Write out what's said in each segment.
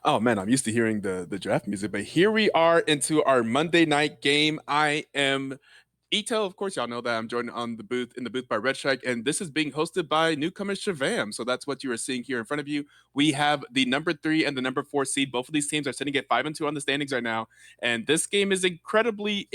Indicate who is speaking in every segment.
Speaker 1: Oh man, I'm used to hearing the draft music, but here we are into our Monday night game. I am Ito, of course, y'all know that I'm joined on the booth in the booth by Red Strike, and this is being hosted by newcomer Shivam. So that's what you are seeing here in front of you. We have the number 3 and the number 4 seed. Both of these teams are sitting at 5-2 on the standings right now, and this game is incredibly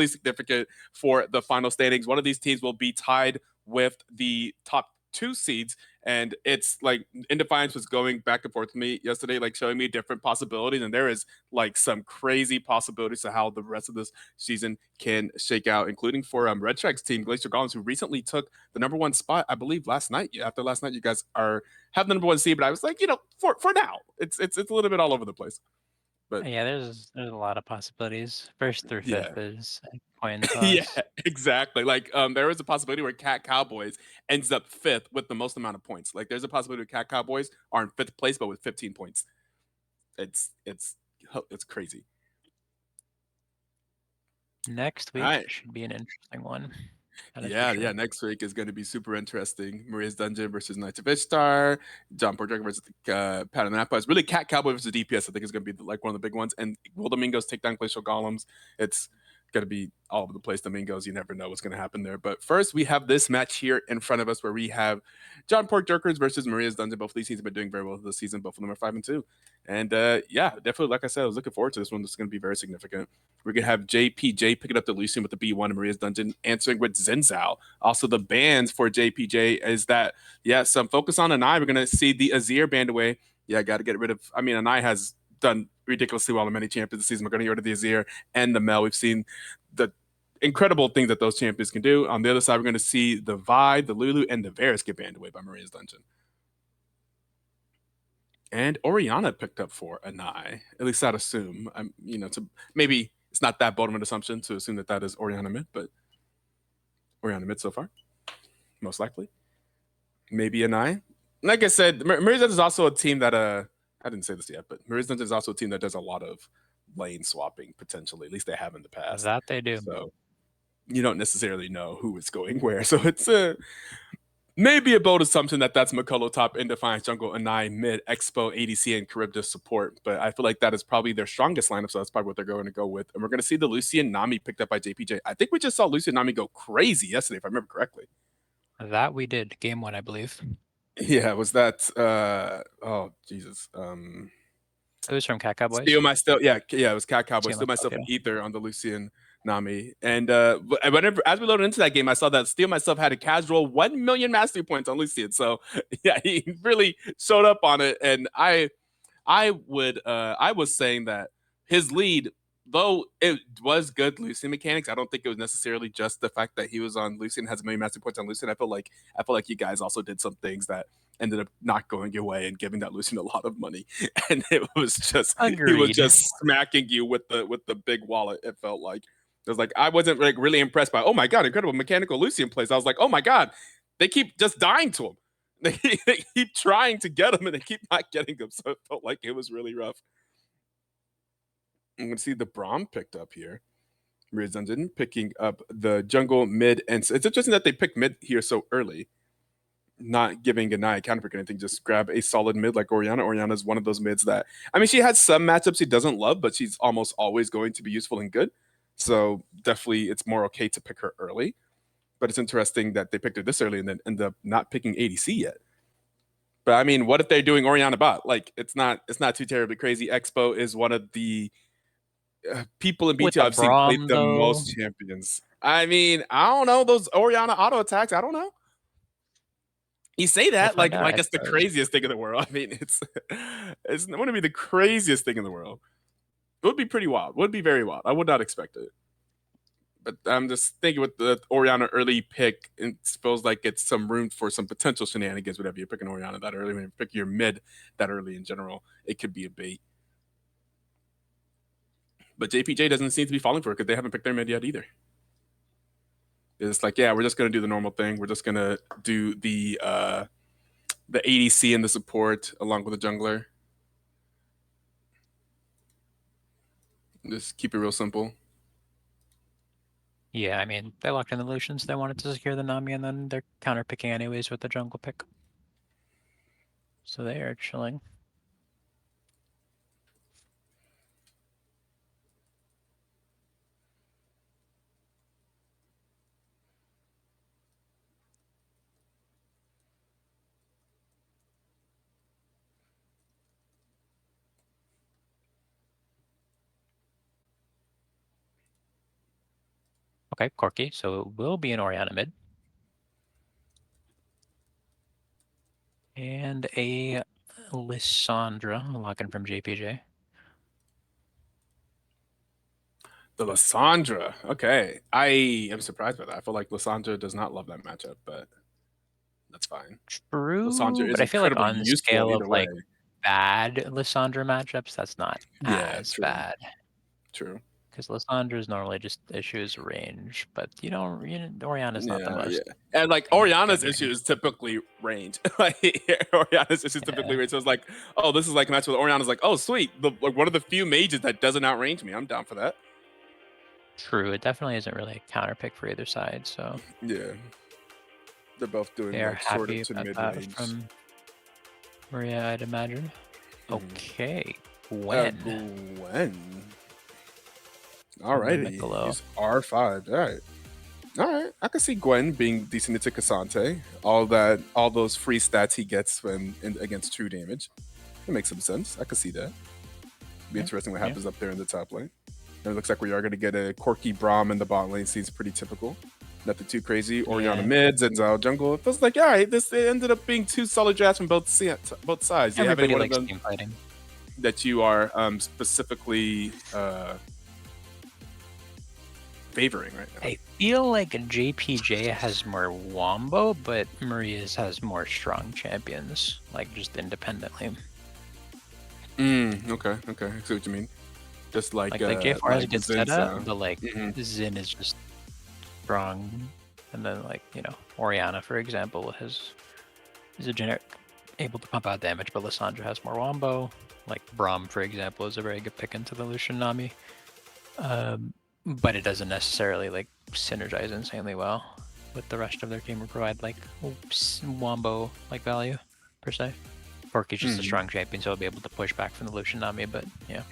Speaker 1: significant for the final standings. One of these teams will be tied with the top 2 seeds, and it's like Indefiance was going back and forth with me yesterday, like showing me different possibilities, and there is like some crazy possibilities to how the rest of this season can shake out, including for Red Strike's team, Glacier Golems, who recently took the number 1 spot, I believe, last night. Yeah, after last night, you guys have the number 1 seed, but I was like, for now, it's a little bit all over the place. But
Speaker 2: Yeah, there's a lot of possibilities. First through
Speaker 1: yeah,
Speaker 2: fifth is a coin
Speaker 1: yeah,
Speaker 2: toss.
Speaker 1: exactly. Like there is a possibility where Cat Cowboys ends up 5th with the most amount of points. Like there's a possibility where Cat Cowboys are in 5th place, but with 15 points. It's crazy.
Speaker 2: Next
Speaker 1: All
Speaker 2: week
Speaker 1: right.
Speaker 2: should be an interesting one. That is for
Speaker 1: Yeah,
Speaker 2: sure.
Speaker 1: yeah. Next week is going to be super interesting. Maria's Dungeon versus Knights of Ishtar, John Porter versus Patanapa. It's really Cat Cowboy versus DPS. I think is going to be like one of the big ones. And Will Domingos take down Glacial Golems. It's going to be all over the place. Domingos, you never know what's going to happen there. But first, we have this match here in front of us where we have John Pork Jorkers versus Maria's Dungeon. Both of these teams have been doing very well this season. Both of them are 5-2. And yeah, definitely, like I said, I was looking forward to this one. This is going to be very significant. We're going to have JPJ picking up the Lucian with the B1 in Maria's Dungeon, answering with Zenzao. Also, the bans for JPJ is that, yeah, some focus on Anai. We're going to see the Azir banned away. Yeah, got to get rid of, I mean, Anai has done ridiculously well in many champions this season. We're going to get rid of the Azir and the Mel. We've seen the incredible things that those champions can do. On the other side, we're going to see the Vi, the Lulu, and the Varus get banned away by Maria's Dungeon. And Oriana picked up for Anai. At least I'd assume. To maybe it's not that bold of an assumption to assume that that is Oriana mid, but Oriana mid so far, most likely. Maybe Anai. Like I said, Mirror's Edge is also a team that I didn't say this yet, but Mirror's Edge is also a team that does a lot of lane swapping potentially. At least they have in the past.
Speaker 2: That they do.
Speaker 1: So you don't necessarily know who is going where. So it's a maybe a bold assumption that that's McCullough top in Defiance Jungle, Anai mid, Expo, ADC, and Charybdis support. But I feel like that is probably their strongest lineup, so that's probably what they're going to go with. And we're going to see the Lucian Nami picked up by JPJ. I think we just saw Lucian Nami go crazy yesterday, if I remember correctly.
Speaker 2: That we did. Game 1, I believe.
Speaker 1: Yeah, was that oh Jesus.
Speaker 2: It was from Cat Cowboys.
Speaker 1: Steal myself. Yeah, it was Cat Cowboy.
Speaker 2: See
Speaker 1: Steal
Speaker 2: myself,
Speaker 1: myself
Speaker 2: yeah.
Speaker 1: an ether on the Lucian Nami. And whenever as we loaded into that game, I saw that Steal myself had a casual 1 million mastery points on Lucian. So yeah, he really showed up on it. And I was saying that his lead, though it was good Lucian mechanics, I don't think it was necessarily just the fact that he was on Lucian, has a million mastery points on Lucian. I feel like you guys also did some things that ended up not going your way and giving that Lucian a lot of money. And it was just he was
Speaker 2: Agreed.
Speaker 1: just smacking you with the big wallet, it felt like. It was like I wasn't like really impressed by, oh my god, incredible mechanical Lucian plays. I was like, oh my god, they keep just dying to him. They keep trying to get him and they keep not getting him. So it felt like it was really rough. I'm going to see the Braum picked up here. Mirror's Dungeon picking up the jungle mid. And it's interesting that they picked mid here so early, not giving Ganai a counter pick or anything. Just grab a solid mid like Oriana. Oriana is one of those mids that, I mean, she has some matchups she doesn't love, but she's almost always going to be useful and good. So definitely it's more okay to pick her early. But it's interesting that they picked her this early and then end up not picking ADC yet. But I mean, what if they're doing Oriana bot? Like, it's not too terribly crazy. Expo is one of the people in
Speaker 2: With
Speaker 1: BTL
Speaker 2: the
Speaker 1: I've seen play
Speaker 2: Braum,
Speaker 1: the
Speaker 2: though,
Speaker 1: most champions. I mean, I don't know those Oriana auto attacks. I don't know. You say
Speaker 2: we'll
Speaker 1: that
Speaker 2: find out,
Speaker 1: like
Speaker 2: I
Speaker 1: it's the
Speaker 2: suppose.
Speaker 1: craziest thing in the world. I mean, it's going to be the craziest thing in the world. It would be pretty wild. Would be very wild. I would not expect it. But I'm just thinking with the Oriana early pick, it feels like it's some room for some potential shenanigans. Whenever you're picking Oriana that early, when you pick your mid that early in general, it could be a bait. But JPJ doesn't seem to be falling for it because they haven't picked their mid yet either. It's like, yeah, we're just gonna do the normal thing. We're just gonna do the ADC and the support along with the jungler. Just keep it real simple.
Speaker 2: Yeah, I mean, they locked in the Lucians. They wanted to secure the Nami, and then they're counter picking anyways with the jungle pick. So they are chilling. Okay, Corky. So it will be an Oriana mid. And a Lissandra locking from JPJ.
Speaker 1: The Lissandra. Okay. I am surprised by that. I feel like Lissandra does not love that matchup, but that's fine. Lissandra
Speaker 2: True,
Speaker 1: is
Speaker 2: but I feel like
Speaker 1: incredibly
Speaker 2: on the
Speaker 1: useful
Speaker 2: scale of
Speaker 1: either way.
Speaker 2: like bad Lissandra matchups, that's not
Speaker 1: Yeah,
Speaker 2: as
Speaker 1: true.
Speaker 2: bad.
Speaker 1: True.
Speaker 2: Because Lissandra's normally just issues range, but Oriana's not the
Speaker 1: Yeah,
Speaker 2: most
Speaker 1: yeah. And like
Speaker 2: good
Speaker 1: Oriana's
Speaker 2: range.
Speaker 1: issue is typically range. Like Oriana's issue is typically
Speaker 2: Yeah,
Speaker 1: range. So it's like, oh, this is like a match with Oriana's like, oh sweet. Like one of the few mages that doesn't outrange me. I'm down for that.
Speaker 2: true. It definitely isn't really a counter pick for either side, so
Speaker 1: Yeah. They're both doing
Speaker 2: they are
Speaker 1: like shorter
Speaker 2: happy
Speaker 1: to
Speaker 2: about
Speaker 1: mid
Speaker 2: that
Speaker 1: range.
Speaker 2: from Maria, I'd imagine.
Speaker 1: Mhm.
Speaker 2: Okay, Gwen
Speaker 1: Gwen.
Speaker 2: from the
Speaker 1: Alrighty.
Speaker 2: Michelob.
Speaker 1: He's R5. Alright. Alright. I can see Gwen being decent into Cassante. All those free stats he gets against true damage. It makes some sense. I can see that. Be
Speaker 2: Yeah,
Speaker 1: interesting what
Speaker 2: yeah,
Speaker 1: happens up there in the top lane. And it looks like we are going to get a Corky Braum in the bot lane. Seems pretty typical. Nothing too crazy. Oriana
Speaker 2: yeah.
Speaker 1: mid, Zenzel jungle. It feels like, all right, it ended up being two solid drafts from both sides. Do you have any
Speaker 2: Everybody
Speaker 1: one of
Speaker 2: likes
Speaker 1: them
Speaker 2: team fighting.
Speaker 1: that you are specifically favoring right now?
Speaker 2: I feel like JPJ has more Wombo, but Maria's has more strong champions, like just independently.
Speaker 1: Okay. I see what you mean. Just like
Speaker 2: JFR has a good setup,
Speaker 1: Zinza.
Speaker 2: but like
Speaker 1: Mhm.
Speaker 2: Zin is just strong. And then like, Oriana, for example, is a generic able to pump out damage, but Lissandra has more Wombo. Like Braum, for example, is a very good pick into the Lucian Nami. But it doesn't necessarily like synergize insanely well with the rest of their team or provide like Wombo like value per se. Corky's just a strong champion, so he'll be able to push back from the Lucian Nami, but yeah.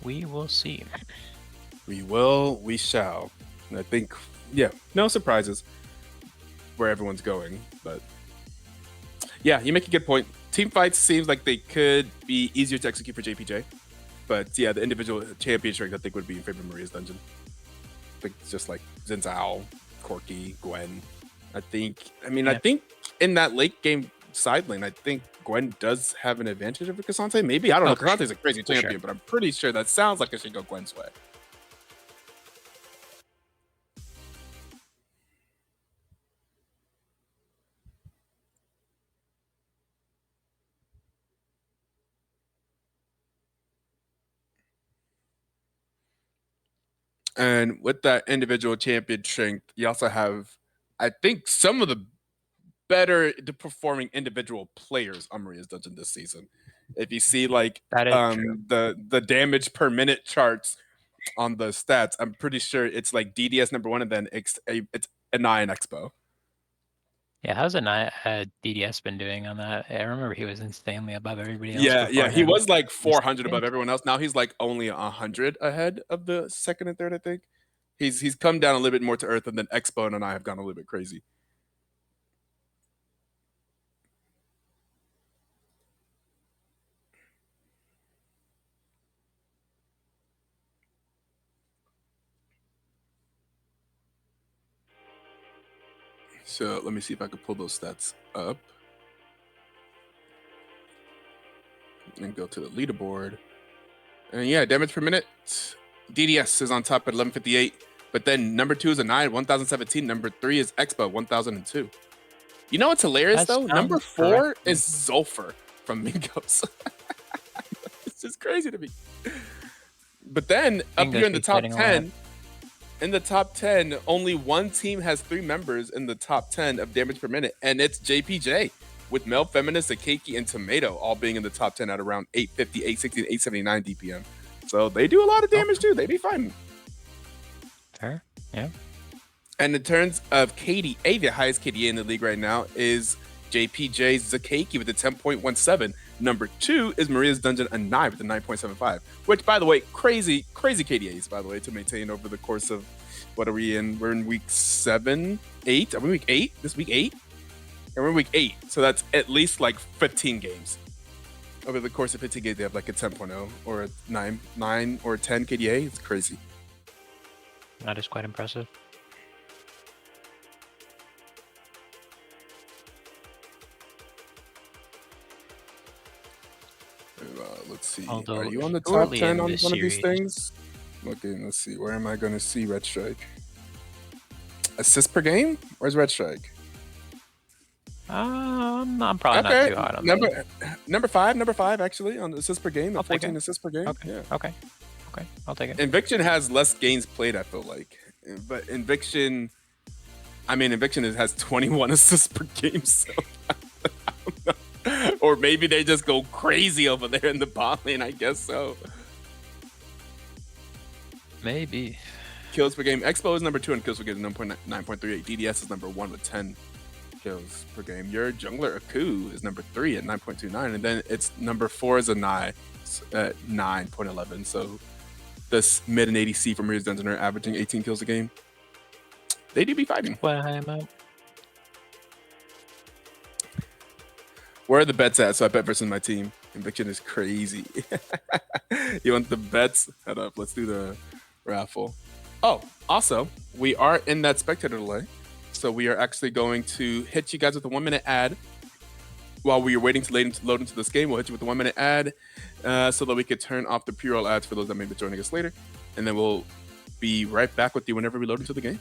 Speaker 2: We will see.
Speaker 1: We will, we shall. And I think, yeah, no surprises where everyone's going, but yeah, you make a good point. Team fights seems like they could be easier to execute for JPJ, but yeah, the individual champion strength I think would be in favor of Maria's dungeon. I think it's just like Zinzao, Corky, Gwen. I think in that late game side lane, I think Gwen does have an advantage over Cassante. Maybe, I don't know.
Speaker 2: For sure.
Speaker 1: Cassante's a crazy
Speaker 2: For
Speaker 1: champion,
Speaker 2: sure.
Speaker 1: but I'm pretty sure that sounds like it should go Gwen's way. And with that individual champion strength, you also have, I think, some of the better performing individual players on Maria's Dungeon this season. If you see like
Speaker 2: That is true.
Speaker 1: the damage per minute charts on the stats, I'm pretty sure it's like DDS number one, and then it's Anai and Expo.
Speaker 2: Yeah, how's DDS been doing on that? I remember he was insanely above everybody else
Speaker 1: Yeah. He
Speaker 2: beforehand.
Speaker 1: was like
Speaker 2: This
Speaker 1: 400 above
Speaker 2: game?
Speaker 1: everyone else. Now he's like only 100 ahead of the second and third. I think he's come down a little bit more to earth, and then Expo and I have gone a little bit crazy. So let me see if I can pull those stats up and go to the leaderboard. And yeah, damage per minute. DDS is on top at 1158. But then number two is Anai at 1017. Number three is Expo 1002. You know what's hilarious
Speaker 2: That
Speaker 1: though? Number
Speaker 2: sounds
Speaker 1: four
Speaker 2: correct.
Speaker 1: is Zulfer from Mingos. It's just crazy to me. But then up here in the top 10, only one team has three members in the top 10 of damage per minute, and it's JPJ, with Male Feminist, Akeki, and Tomato all being in the top 10 at around 850, 860, and 879 DPM. So they do a lot of damage too. They be fine.
Speaker 2: Fair, yeah.
Speaker 1: And in terms of KDA, the highest KDA in the league right now is JPJ's Zakeki with a 10.17. Number 2 is Maria's Dungeon a 9 with a 9.75, which, by the way, crazy KDAs, by the way, to maintain over the course of, what are we in? We're in week 7, 8? Are we week 8? This week 8? And we're in week 8. So that's at least like 15 games. Over the course of 15 games, they have like a 10.0 or a 9 or a 10 KDA. It's crazy.
Speaker 2: That is quite impressive.
Speaker 1: Let's see.
Speaker 2: Although
Speaker 1: Are you on the top
Speaker 2: shortly
Speaker 1: 10
Speaker 2: in
Speaker 1: on
Speaker 2: this
Speaker 1: one of these
Speaker 2: series-
Speaker 1: things? Looking, let's see. Where am I going to see Red Strike? Assist per game? Where's Red Strike?
Speaker 2: I'm probably not too hot on that.
Speaker 1: Number five actually on assists per game.
Speaker 2: I'll take
Speaker 1: 14
Speaker 2: it.
Speaker 1: assists per game.
Speaker 2: Okay.
Speaker 1: Yeah.
Speaker 2: Okay. I'll take it.
Speaker 1: Eviction has less games played, I feel like, but Eviction has 21 assists per game. So I don't know. Or maybe they just go crazy over there in the bot lane. I guess so.
Speaker 2: Maybe.
Speaker 1: Kills per game. Expo is number 2 and kills per game 9.38. DDS is number 1 with 10 kills per game. Your jungler Aku is number 3 at 9.29, and then it's number 4 is a Nai at 9.11. So this mid and ADC from Maria's Dungeon are averaging 18 kills a game. They do be fighting.
Speaker 2: Where I'm at.
Speaker 1: Where are the bets at? So I bet versus my team. Eviction is crazy. You want the bets? Head up. Let's do the raffle. Oh, also, we are in that spectator delay. So we are actually going to hit you guys with a 1-minute ad. While we are waiting to load into this game, we'll hit you with a 1-minute ad so that we could turn off the pre-roll ads for those that may be joining us later. And then we'll be right back with you whenever we load into the game.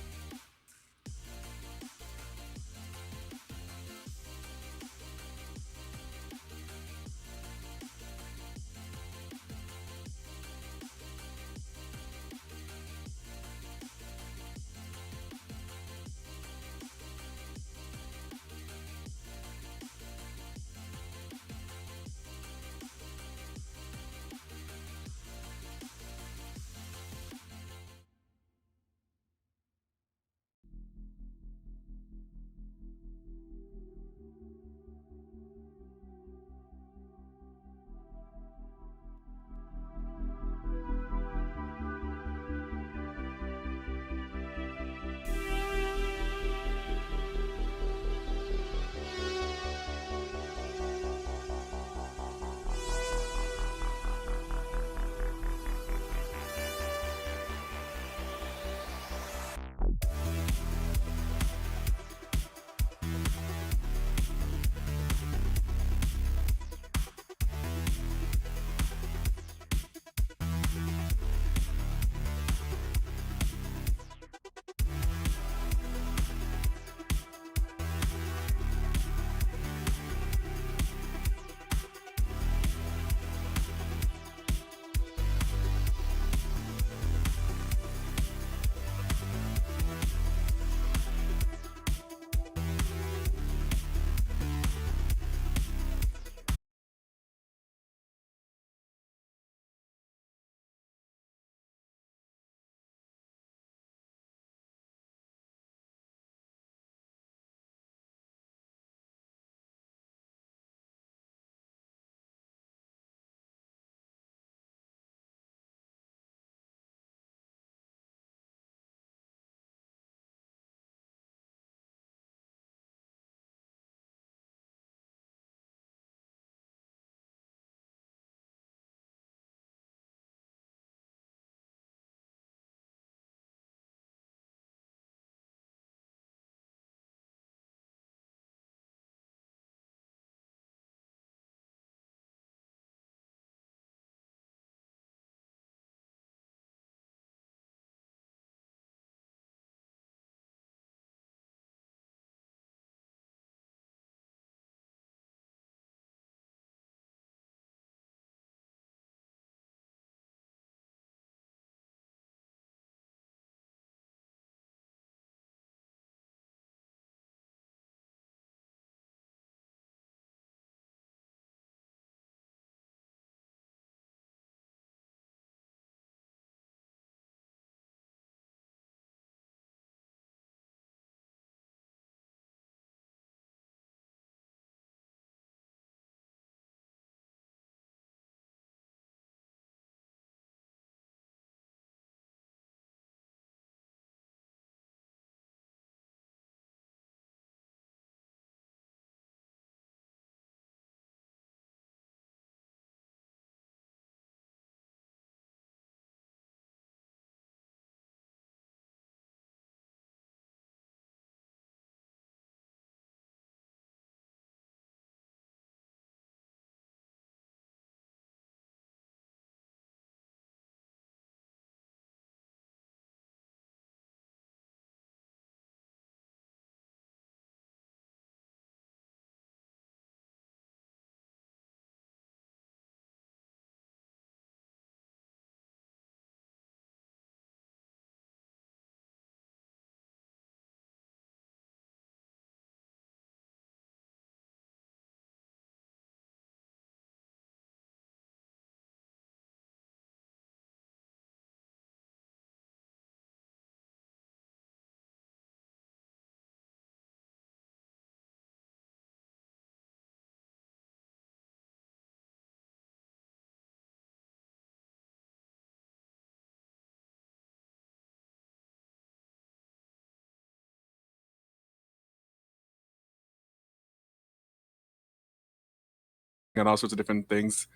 Speaker 1: and all sorts of different things.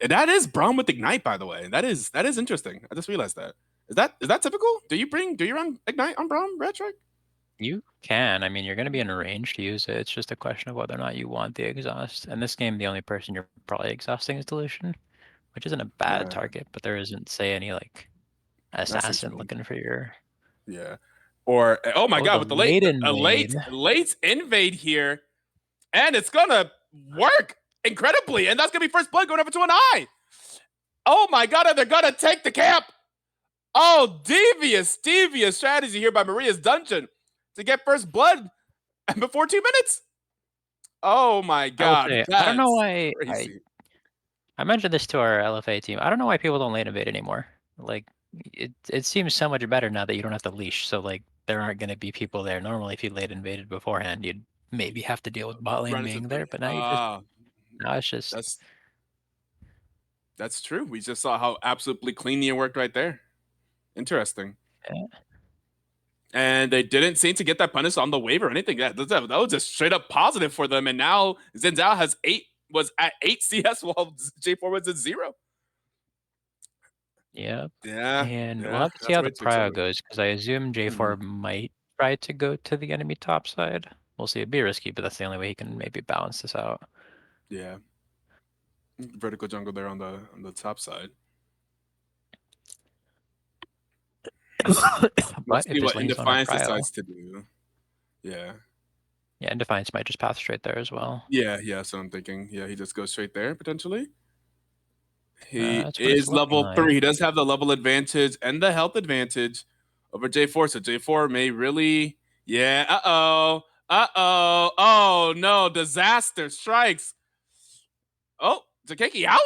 Speaker 1: And that is Braum with Ignite, by the way. That is interesting. I just realized that. Is that typical? Do you run Ignite on Braum, Redtrick?
Speaker 2: You can. I mean, you're going to be in a range to use it. It's just a question of whether or not you want the exhaust. In this game, the only person you're probably exhausting is Dilution, which isn't a bad
Speaker 1: Yeah,
Speaker 2: target, but there isn't, say, any like
Speaker 1: I see what you
Speaker 2: assassin
Speaker 1: mean.
Speaker 2: looking for your.
Speaker 1: Yeah. Or oh my
Speaker 2: Oh,
Speaker 1: god,
Speaker 2: the
Speaker 1: with the
Speaker 2: late
Speaker 1: late invade here, and it's gonna work incredibly, and that's gonna be first blood going over to an eye. Oh my god, and they're gonna take the camp. Oh, devious strategy here by Maria's Dungeon to get first blood before 2 minutes. Oh my
Speaker 2: I will
Speaker 1: god,
Speaker 2: say, I don't know
Speaker 1: that's
Speaker 2: why
Speaker 1: crazy.
Speaker 2: I mentioned this to our LFA team. I don't know why people don't late invade anymore. Like, it seems so much better now that you don't have to leash. So like, there aren't going to be people there. Normally, if you late invaded beforehand, you'd maybe have to deal with bot lane
Speaker 1: Run into
Speaker 2: being there.
Speaker 1: three.
Speaker 2: But now it's just
Speaker 1: That's that's true. We just saw how absolutely clean it worked right there. Interesting.
Speaker 2: yeah,
Speaker 1: And they didn't seem to get that punish on the waiver or anything. That was just straight up positive for them. And now Zenzao was at 8 CS while J4 was at 0.
Speaker 2: yeah.
Speaker 1: Yeah,
Speaker 2: And we'll
Speaker 1: yeah,
Speaker 2: have to see
Speaker 1: that's
Speaker 2: how
Speaker 1: way
Speaker 2: the
Speaker 1: too
Speaker 2: prio
Speaker 1: excited.
Speaker 2: goes because I assume
Speaker 1: Mhm.
Speaker 2: J4 might try to go to the enemy top side. We'll see. It'd be risky, but that's the only way he can maybe balance this out.
Speaker 1: Yeah, vertical jungle there on the top side. Let's
Speaker 2: But if
Speaker 1: see
Speaker 2: his
Speaker 1: what
Speaker 2: lanes don't have
Speaker 1: Indefiance
Speaker 2: prio,
Speaker 1: decides to do. Yeah,
Speaker 2: yeah, and Defiance might just path straight there as well.
Speaker 1: yeah. So I'm thinking, yeah, he just goes straight there potentially. He
Speaker 2: That's what it's
Speaker 1: is
Speaker 2: looking
Speaker 1: level
Speaker 2: like.
Speaker 1: 3. He does have the level advantage and the health advantage over J4. So J4 may really, yeah. Oh no, disaster strikes. Oh, Zakeki out?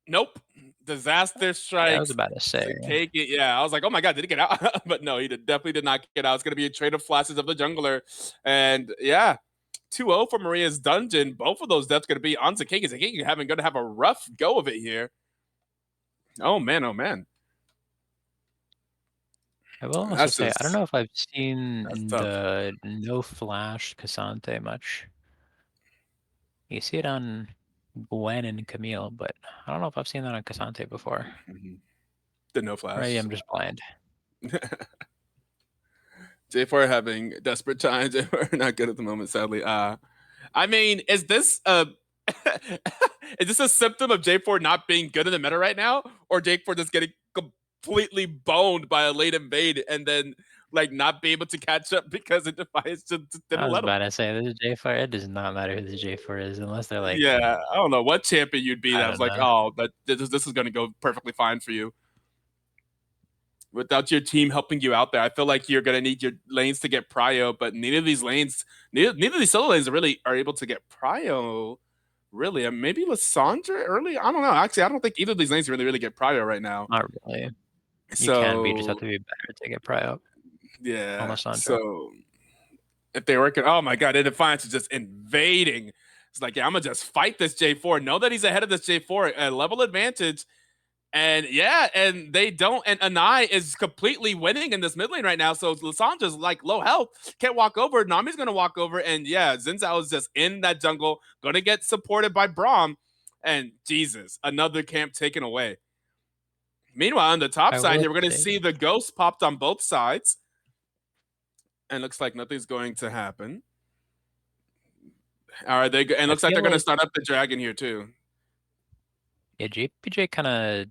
Speaker 1: Nope. Disaster
Speaker 2: Yeah, I was
Speaker 1: strikes.
Speaker 2: about to say.
Speaker 1: Zakeki, yeah. I was like, oh my god, did he get out? But no, definitely did not get out. It's gonna be a trade of flashes of the jungler, and yeah. 2-0 for Maria's Dungeon. Both of those deaths going to be on Zakeki. Zakeki having going to have a rough go of it here. Oh man, oh man.
Speaker 2: I will also
Speaker 1: That's
Speaker 2: say, I don't
Speaker 1: just
Speaker 2: know if I've
Speaker 1: that's
Speaker 2: seen
Speaker 1: tough.
Speaker 2: the no flash Cassante much. You see it on Gwen and Camille, but I don't know if I've seen that on Cassante before.
Speaker 1: Mhm. The no
Speaker 2: Or maybe
Speaker 1: flash.
Speaker 2: I'm just blind.
Speaker 1: J4 having desperate times. We're not good at the moment, sadly. I mean, is this a is this a symptom of J4 not being good in the meta right now, or J4 just getting completely boned by a late invade and then like not be able to catch up because it Defiance just
Speaker 2: I
Speaker 1: didn't
Speaker 2: was
Speaker 1: let him?
Speaker 2: about to say, this is J4. It does not matter who this J4 is, unless they're like,
Speaker 1: Yeah, I don't know what champion you'd be
Speaker 2: I
Speaker 1: that was
Speaker 2: don't
Speaker 1: like,
Speaker 2: know.
Speaker 1: oh, that this is going to go perfectly fine for you without your team helping you out there. I feel like you're gonna need your lanes to get prio, but neither of these solo lanes really are able to get prio. Really, and maybe Lissandra early. I don't know. Actually, I don't think either of these lanes really get prio right now.
Speaker 2: Not really. You can, but you just have
Speaker 1: So
Speaker 2: to be better to get pry up on
Speaker 1: yeah.
Speaker 2: Lissandra.
Speaker 1: So if they work it, oh my god, Defiance is just invading. It's like, yeah, I'm gonna just fight this J4. Know that he's ahead of this J4, a level advantage. And yeah, and they don't. And Anai is completely winning in this mid lane right now. So Lissandra's like low health, can't walk over. Nami's gonna walk over, and yeah, Zinzao is just in that jungle, gonna get supported by Braum. And Jesus, another camp taken away. Meanwhile, on the top
Speaker 2: I
Speaker 1: side
Speaker 2: will
Speaker 1: here, we're gonna
Speaker 2: say,
Speaker 1: see the ghost popped on both sides, and looks like nothing's going to happen. All right, they and
Speaker 2: I
Speaker 1: looks like
Speaker 2: feel
Speaker 1: they're gonna
Speaker 2: like,
Speaker 1: start up the dragon here too.
Speaker 2: yeah, JPJ kind of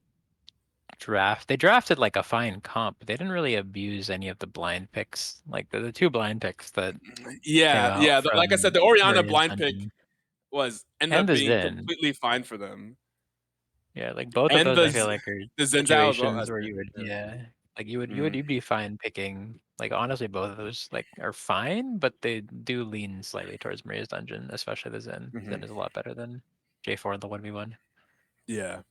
Speaker 2: they drafted like a fine comp. They didn't really abuse any of the blind picks. Like the two blind picks that came
Speaker 1: Yeah,
Speaker 2: out
Speaker 1: yeah. Like I said,
Speaker 2: from
Speaker 1: the Orianna
Speaker 2: Maria's
Speaker 1: blind pick
Speaker 2: Dungeon
Speaker 1: was ended
Speaker 2: and
Speaker 1: up
Speaker 2: the
Speaker 1: being
Speaker 2: Zen.
Speaker 1: completely fine for them.
Speaker 2: Yeah, like both of
Speaker 1: And
Speaker 2: those I feel like are
Speaker 1: the Zenzao as well.
Speaker 2: situations where you would,
Speaker 1: Yeah.
Speaker 2: yeah, like
Speaker 1: Mhm,
Speaker 2: you'd be fine picking, like honestly both of those like are fine, but they do lean slightly towards Maria's Dungeon, especially the Zen.
Speaker 1: mhm.
Speaker 2: Zen is a lot better than J4 in the 1v1.
Speaker 1: Yeah.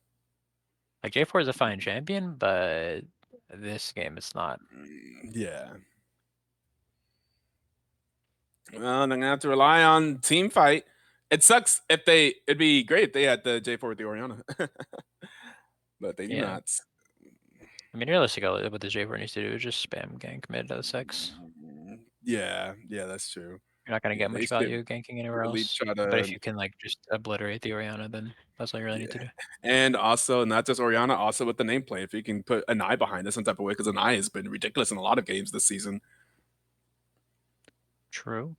Speaker 2: Like J4 is a fine champion, but this game it's not.
Speaker 1: Yeah. Well, they're gonna have to rely on team fight. It sucks if they. It'd be great if they had the J4 with the Oriana, but they do
Speaker 2: Yeah.
Speaker 1: not.
Speaker 2: I mean realistically what the J4 needs to do is just spam gank mid to 6.
Speaker 1: Yeah, yeah, that's true.
Speaker 2: You're not gonna
Speaker 1: Yeah,
Speaker 2: get
Speaker 1: they
Speaker 2: much
Speaker 1: should
Speaker 2: value ganking anywhere
Speaker 1: really
Speaker 2: else.
Speaker 1: try
Speaker 2: But if
Speaker 1: to.
Speaker 2: you can like just obliterate the Orianna, then that's all you really need to
Speaker 1: Yeah.
Speaker 2: do.
Speaker 1: And also, not just Orianna, also with the nameplate. If you can put an eye behind it some type of way, because an eye has been ridiculous in a lot of games this season.
Speaker 2: True.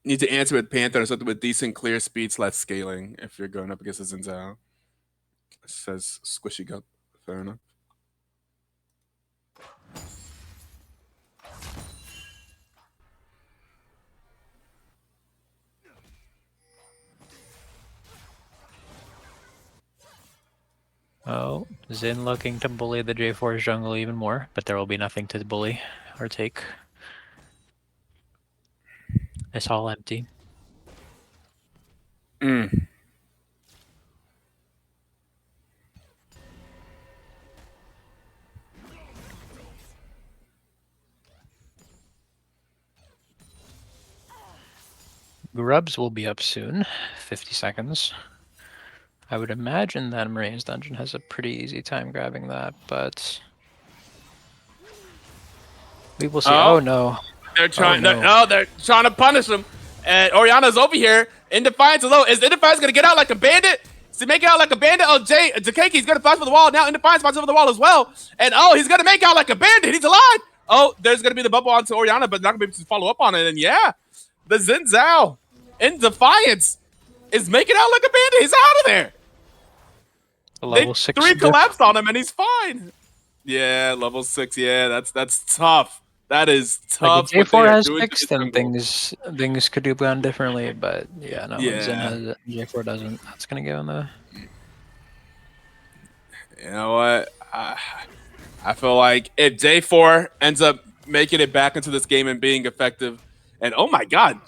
Speaker 1: Need to answer with Panther or something with decent clear speed / scaling if you're going up against a Zinzao. Says Squishy Gup. Fair enough.
Speaker 2: Oh, Zin looking to bully the J4's jungle even more, but there will be nothing to bully or take. It's all empty.
Speaker 1: Mm.
Speaker 2: Grubs will be up soon. 50 seconds. I would imagine that Marine's Dungeon has a pretty easy time grabbing that, but we will see. Oh no.
Speaker 1: They're trying.
Speaker 2: no.
Speaker 1: They're trying to punish him. And Oriana's over here in defiance alone. Is in defiance gonna get out like a bandit? Is he make out like a bandit? Oh, Jakeki's gonna flash for the wall now. In defiance flies over the wall as well. And oh, he's gonna make out like a bandit. He's alive. Oh, there's gonna be the bubble onto Oriana, but not gonna be able to follow up on it. And yeah, the Xin Zhao in defiance is making out like a bandit. He's out of there.
Speaker 2: Level 6
Speaker 1: 3 collapsed on him and he's fine. Yeah, level 6. Yeah, that's tough. That is tough.
Speaker 2: Like if J4 has fixed, then things could have gone differently. But yeah, no,
Speaker 1: Yeah.
Speaker 2: Zen has it, J4 doesn't. That's gonna give him the.
Speaker 1: You know what? I feel like if J4 ends up making it back into this game and being effective, and oh my God,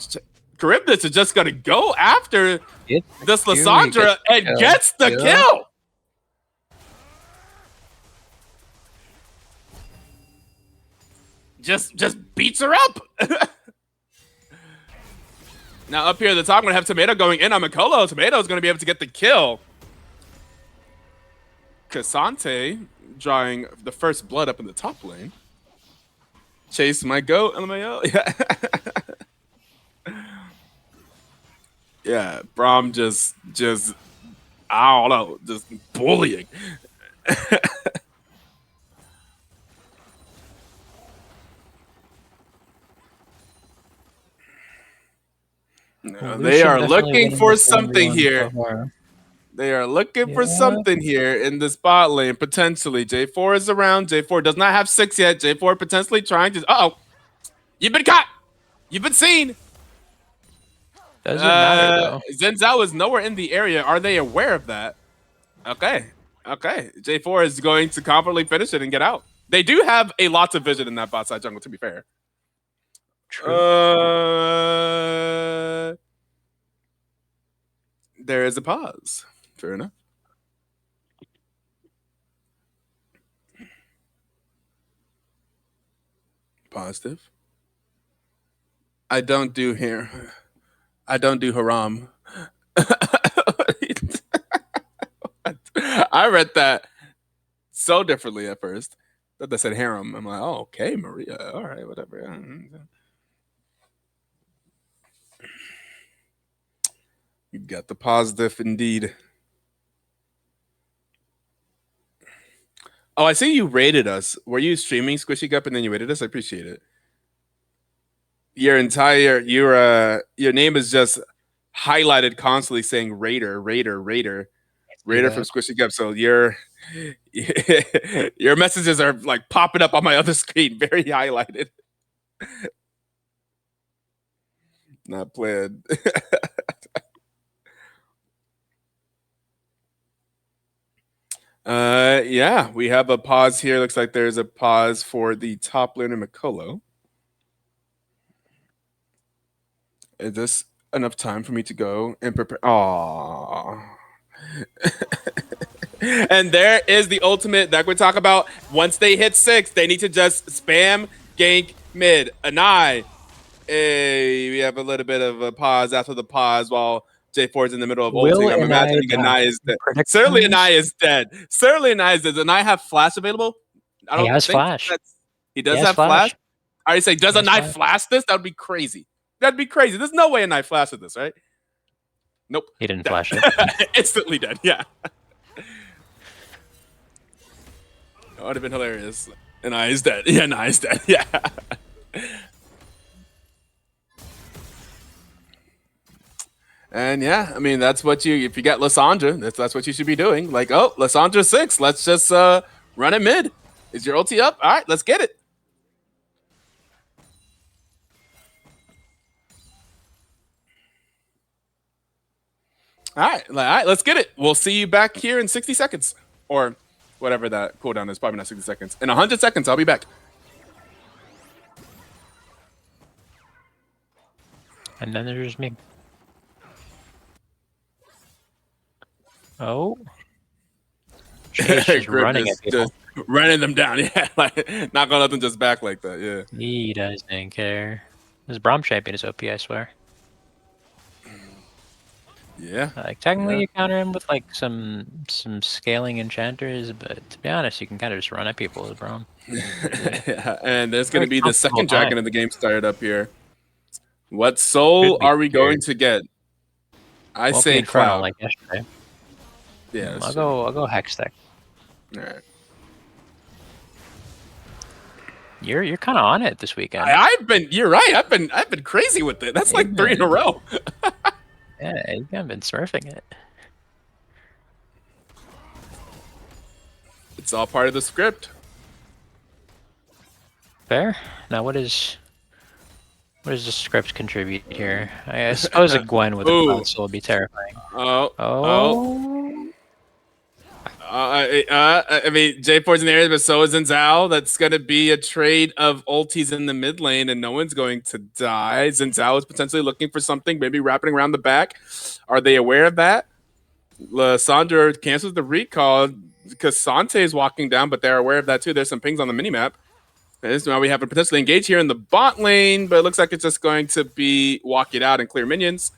Speaker 1: Charybdis is just gonna go after this Lissandra and gets the kill. Just beats her up. Now up here at the top, I'm gonna have Tomato going in on Mikolo. Tomato's gonna be able to get the kill. Cassante drawing the first blood up in the top lane. Chase might go, LMAO. Yeah. Yeah, Braum just I don't know, just bullying. They are looking for something here. They are looking for something here in the spot lane, potentially. J4 is around. J4 does not have 6 yet. J4 potentially trying to... Uh-oh. You've been caught. You've been seen.
Speaker 2: Doesn't matter, though.
Speaker 1: Zenzao is nowhere in the area. Are they aware of that? Okay. Okay. J4 is going to confidently finish it and get out. They do have a lot of vision in that bot side jungle, to be fair.
Speaker 2: True.
Speaker 1: There is a pause. Fair enough. Positive. I don't do hair. I don't do haram. I read that so differently at first. That they said harem. I'm like, oh, okay, Maria. All right, whatever. You got the positive indeed. Oh, I see you rated us. Were you streaming Squishy Gup and then you rated us? I appreciate it. Your name is just highlighted constantly saying Raider from Squishy Gup. So your messages are like popping up on my other screen, very highlighted. Not planned. Yeah, we have a pause here. Looks like there's a pause for the top laner Mikolo. Is this enough time for me to go and prepare? Aww. And there is the ultimate that we talk about. Once they hit 6, they need to just spam gank mid. Anai. Hey, we have a little bit of a pause after the pause while J4 is in the middle of ulting. I'm imagining Anai is dead. Certainly Anai is dead. Certainly Anai is dead. Does Anai have flash available? I
Speaker 2: He
Speaker 1: don't
Speaker 2: has
Speaker 1: think
Speaker 2: flash.
Speaker 1: that's. He
Speaker 2: He
Speaker 1: does
Speaker 2: has
Speaker 1: have flash.
Speaker 2: flash.
Speaker 1: I say, does
Speaker 2: He
Speaker 1: a
Speaker 2: has
Speaker 1: knife
Speaker 2: flash.
Speaker 1: flash this? That would be crazy. That'd be crazy. There's no way a knife flashes this, right? Nope.
Speaker 2: He didn't
Speaker 1: Dead.
Speaker 2: flash it.
Speaker 1: Instantly dead. Yeah. That would have been hilarious. And I is dead. Yeah, nah, he's dead. Yeah. And yeah, I mean that's what you if you got Lysandra, that's what you should be doing. Like, oh, Lysandra 6, let's just run it mid. Is your ulti up? All right, let's get it. All right, let's get it. We'll see you back here in 60 seconds. Or whatever that cooldown is, probably not 60 seconds. In 100 seconds, I'll be back.
Speaker 2: And then there's me. Oh. She's just
Speaker 1: Grip
Speaker 2: running at people.
Speaker 1: just running them down. Yeah, like not gonna let them just back like that. Yeah.
Speaker 2: He doesn't care. This Braum champion is OP, I swear.
Speaker 1: Yeah.
Speaker 2: Like technically
Speaker 1: Yeah.
Speaker 2: you counter him with like some scaling enchanters, but to be honest, you can kind of just run at people with Braum.
Speaker 1: Yeah. And there's gonna
Speaker 2: Very
Speaker 1: be the
Speaker 2: comfortable
Speaker 1: second dragon
Speaker 2: time.
Speaker 1: of the game started up here. What soul
Speaker 2: Should be
Speaker 1: are we
Speaker 2: here.
Speaker 1: going to get? I
Speaker 2: Won't be
Speaker 1: say
Speaker 2: Infernal
Speaker 1: Cloud.
Speaker 2: like yesterday.
Speaker 1: Yeah, that's
Speaker 2: I'll
Speaker 1: true.
Speaker 2: go Hextech.
Speaker 1: All right.
Speaker 2: You're kind of on it this weekend.
Speaker 1: I've been. You're right. I've been crazy with it. That's like 3 in a row.
Speaker 2: Yeah, you've been smurfing it.
Speaker 1: It's all part of the script.
Speaker 2: Fair. Now what does the script contribute here? I suppose a Gwen with a
Speaker 1: Ooh.
Speaker 2: Cloud Soul would be terrifying.
Speaker 1: Oh.
Speaker 2: Oh.
Speaker 1: I mean, J4's in the area, but so is Zinzao. That's going to be a trade of ultis in the mid lane, and no one's going to die. Zinzao is potentially looking for something, maybe wrapping around the back. Are they aware of that? Sandra cancels the recall because Sante is walking down, but they're aware of that too. There's some pings on the minimap. And this is why we have a potentially engage here in the bot lane, but it looks like it's just going to be walk it out and clear minions.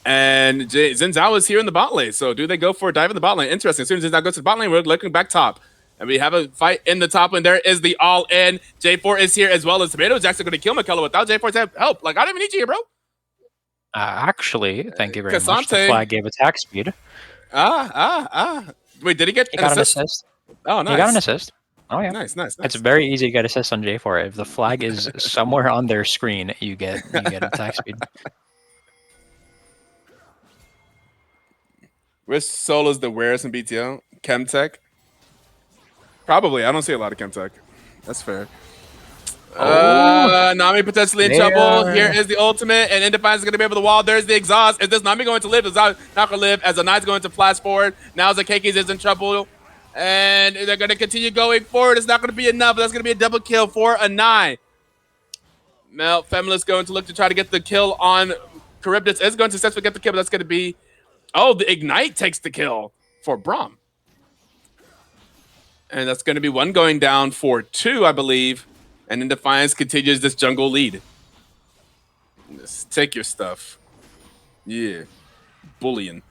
Speaker 1: And Zinzao is here in the bot lane. So do they go for a dive in the bot lane? Interesting. As soon as Zinzao goes to the bot lane, we're looking back top. And we have a fight in the top lane. There is the all-in. J4 is here as well as Tomato. Jackson going to kill McCullough without J4's help. Like, I don't even need you here, bro.
Speaker 2: Actually, thank you very much.
Speaker 1: Cassante.
Speaker 2: The flag gave attack speed.
Speaker 1: Wait, did he get
Speaker 2: He got an assist?
Speaker 1: Oh, nice.
Speaker 2: He got an assist. Oh yeah.
Speaker 1: Nice.
Speaker 2: It's very easy to get assist on J4. If the flag is somewhere on their screen, you get attack speed.
Speaker 1: Which soul is the rarest in BTL? Chemtech? Probably. I don't see a lot of Chemtech. That's fair. Nami potentially in trouble. Here is the ultimate, and Indefiance is going to be able to wall. There's the exhaust. Is this Nami going to live? Is not going to live as the Knight's going to flash forward. Now Zakakis is in trouble, and they're going to continue going forward. It's not going to be enough. That's going to be a double kill for a 9. Now, Feminist going to look to try to get the kill on Charybdis. Is going to successfully get the kill, but that's going to be... Oh, the Ignite takes the kill for Braum. And that's going to be 1 going down for 2, I believe. And then Defiance continues this jungle lead. Just take your stuff. Yeah. Bullying.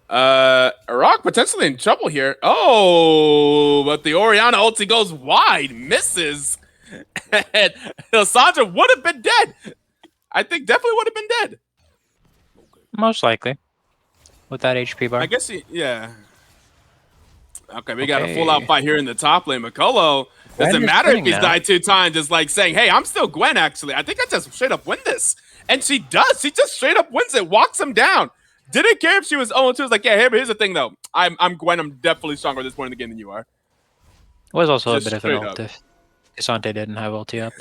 Speaker 1: Iraq potentially in trouble here. Oh, but the Orianna ulti goes wide. Misses. And Sandra would have been dead. I think definitely would have been dead.
Speaker 2: Most likely. With that HP bar.
Speaker 1: I guess yeah. Okay, we got a full-out fight here in the top lane. McCullough, doesn't matter if he's died 2 times, just like saying, hey, I'm still Gwen, actually. I think I just straight up win this. And she does. She just straight up wins it, walks him down. Didn't care if she was 0-2. Was like, yeah, here's the thing, though. I'm Gwen. I'm definitely stronger at this point in the game than you are.
Speaker 2: It was also
Speaker 1: Just
Speaker 2: a bit of an ult if Cassante didn't have ulti up.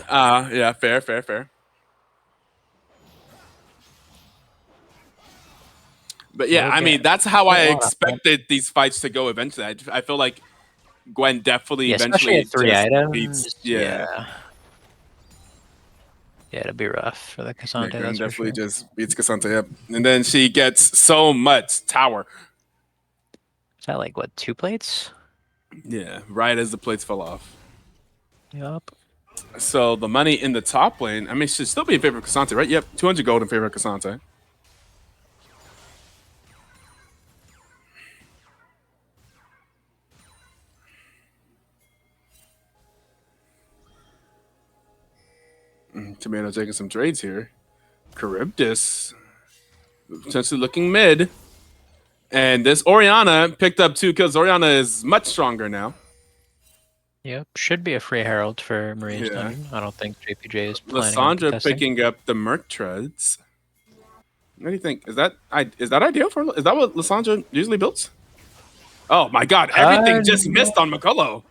Speaker 1: Yeah, fair. But yeah, I mean, that's how I expected these fights to go eventually. I feel like Gwen definitely eventually
Speaker 2: especially at 3 items.
Speaker 1: beats, yeah,
Speaker 2: it'll be rough for the Cassante.
Speaker 1: Gwen definitely just beats Cassante up. And then she gets so much tower.
Speaker 2: Is that like, what, 2 plates?
Speaker 1: Yeah, right as the plates fell off.
Speaker 2: Yup.
Speaker 1: So the money in the top lane, I mean, should still be in favor of Cassante, right? Yep, 200 gold in favor of Cassante. Tomato taking some trades here. Charybdis potentially looking mid. And this Orianna picked up 2 kills. Orianna is much stronger now.
Speaker 2: Yep, should be a free herald for Maria's
Speaker 1: Yeah.
Speaker 2: dungeon. I don't think JPJ is planning on
Speaker 1: Lysandra
Speaker 2: contesting.
Speaker 1: picking up the Merc treads. What do you think? Is that ideal for? Is that what Lysandra usually builds? Oh my God! Everything just missed on McCullough.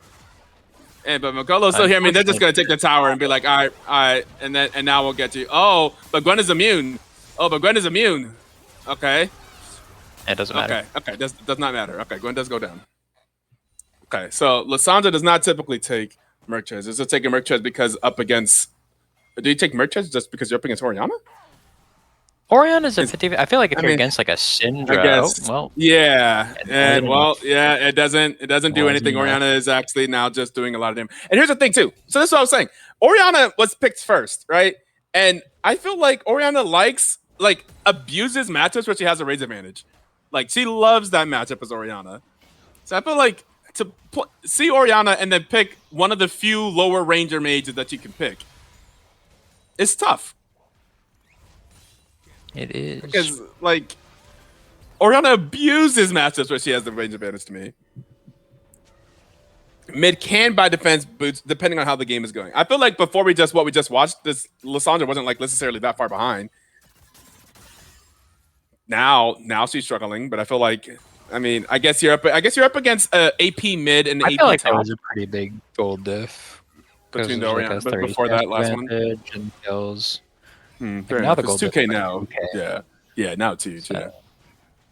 Speaker 1: And but McCullough's still here. I mean, they're just gonna take the tower and be like, all right, and now we'll get you. Oh, but Gwen is immune. Oh, but Gwen is immune. Okay.
Speaker 2: It doesn't matter.
Speaker 1: Okay. Does not matter. Okay, Gwen does go down. Okay, so Lysandra does not typically take Merc treads. Is it taking Merc treads because up against? Do you take Merc treads just because you're up against Orianna?
Speaker 2: Orianna's a 50. I feel like if you're against like a Syndra, well,
Speaker 1: yeah, it doesn't do anything. Orianna is actually now just doing a lot of damage. And here's the thing too. So this is what I was saying. Orianna was picked first, right? And I feel like Orianna abuses matchups where she has a raise advantage. Like she loves that matchup as Orianna. So I feel like to see Orianna and then pick one of the few lower ranger mages that you can pick, it's tough.
Speaker 2: It is.
Speaker 1: Because, like, Orianna abuses matchups where she has the range advantage to me. Mid can buy defense boots depending on how the game is going. I feel like before we just watched, this Lysandra wasn't like necessarily that far behind. Now she's struggling, but I feel like, I mean, I guess you're up against AP mid and
Speaker 2: I
Speaker 1: AP
Speaker 2: feel like
Speaker 1: top.
Speaker 2: that was a pretty big gold diff
Speaker 1: Between the Orianna, but before that last one.
Speaker 2: And kills.
Speaker 1: Now the gold 2K now. 2K. Yeah, now it's huge. So,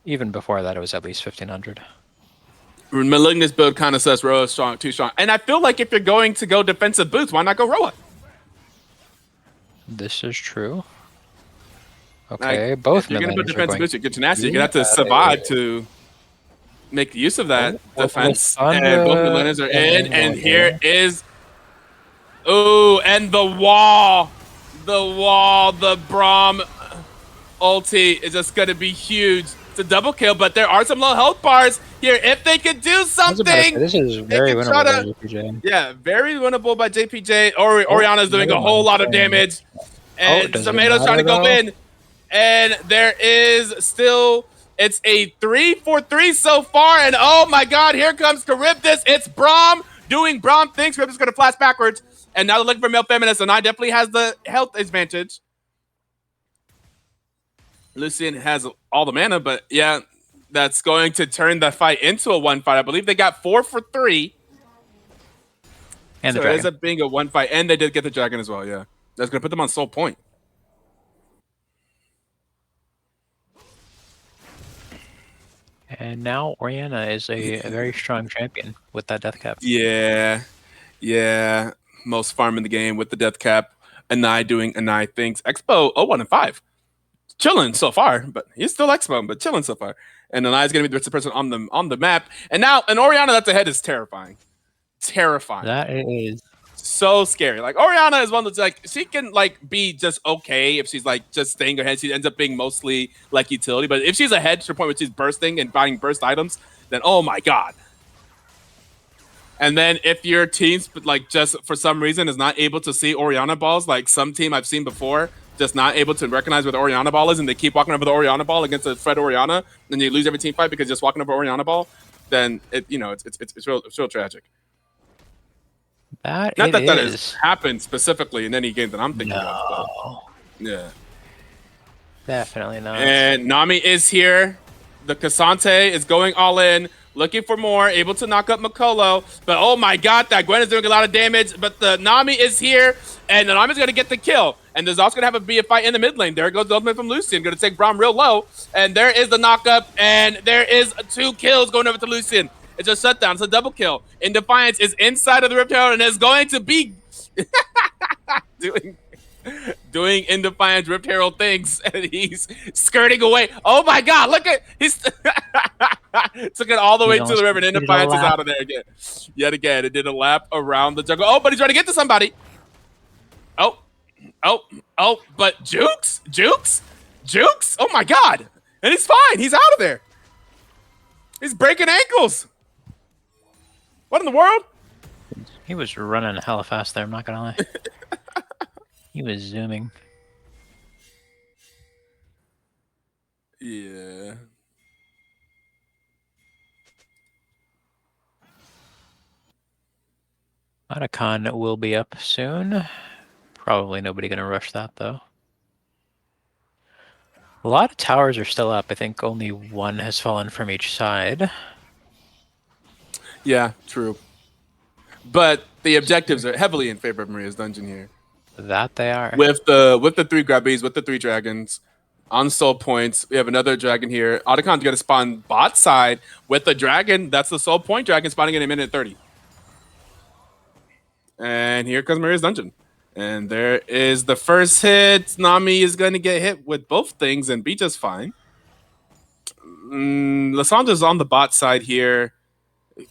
Speaker 2: even before that, it was at least 1500.
Speaker 1: Malignus build kind of says Roa strong, too strong. And I feel like if you're going to go defensive boots, why not go Roa?
Speaker 2: This is true. Okay, both
Speaker 1: you're going to put defensive boots, you get tenacity. You're going to have to survive to make use of that defense. And both Malignus are in, and here is... Ooh, and the wall. The Braum ulti is just going to be huge. It's a double kill, but there are some low health bars here. If they could do something,
Speaker 2: this is very winnable by JPJ.
Speaker 1: Yeah, very winnable by JPJ. Orianna's doing a whole lot of damage, and Tomato's trying to go in. And there is still, it's a 3-4-3 so far. And oh my God, here comes Charybdis. It's Braum doing Braum things. Charybdis going to flash backwards. And now they're looking for male feminist, and I definitely has the health advantage. Lucian has all the mana, but yeah, that's going to turn the fight into a 1 fight. I believe they got 4 for 3.
Speaker 2: And
Speaker 1: so it ends up being a 1 fight, and they did get the dragon as well, yeah. That's going to put them on soul point.
Speaker 2: And now Orianna is a very strong champion with that death cap.
Speaker 1: Yeah. Most farm in the game with the death cap. Anai doing Anai things. Expo 0-1-5. Chilling so far, but he's still Expo, but chilling so far. And Anai is going to be the best person on the map. And now an Orianna that's ahead is terrifying.
Speaker 2: That is
Speaker 1: so scary. Like Orianna is one that's like she can like be just okay if she's like just staying ahead. She ends up being mostly like utility, but if she's ahead to the point where she's bursting and buying burst items, then oh my God. And then if your team's like just for some reason is not able to see Orianna balls, like some team I've seen before, just not able to recognize where the Orianna ball is, and they keep walking over the Orianna ball against a Fred Orianna, and you lose every team fight because just walking over Orianna ball, then it's real tragic. Not that has happened specifically in any game that I'm thinking of. But yeah.
Speaker 2: Definitely not.
Speaker 1: And Nami is here. The Cassante is going all in, looking for more, able to knock up Makolo. But oh my God, that Gwen is doing a lot of damage. But the Nami is here, and the Nami's going to get the kill. And there's also going to be a fight in the mid lane. There goes the ultimate from Lucian, going to take Braum real low. And there is the knockup, and there is 2 kills going over to Lucian. It's a shutdown. It's a double kill. In Defiance is inside of the Rift Herald and is going to be doing In Defiance Rift Herald things, and he's skirting away. Oh my God! Look at he's took it all the way to the river. And In Defiance is out of there again. Yet again, it did a lap around the jungle. Oh, but he's trying to get to somebody. Oh! But Jukes. Oh my God! And he's fine. He's out of there. He's breaking ankles. What in the world?
Speaker 2: He was running hella fast there, I'm not gonna lie. He was zooming.
Speaker 1: Yeah.
Speaker 2: Otacon will be up soon. Probably nobody gonna rush that though. A lot of towers are still up. I think only one has fallen from each side.
Speaker 1: Yeah, true. But the objectives are heavily in favor of Maria's Dungeon here.
Speaker 2: That they are.
Speaker 1: With the 3 grabbies, with the 3 dragons. On soul points, we have another dragon here. Otacon's gonna spawn bot side with the dragon. That's the soul point dragon spawning in a minute 30. And here comes Maria's Dungeon. And there is the first hit. Nami is going to get hit with both things and be just fine. Lysandra's on the bot side here.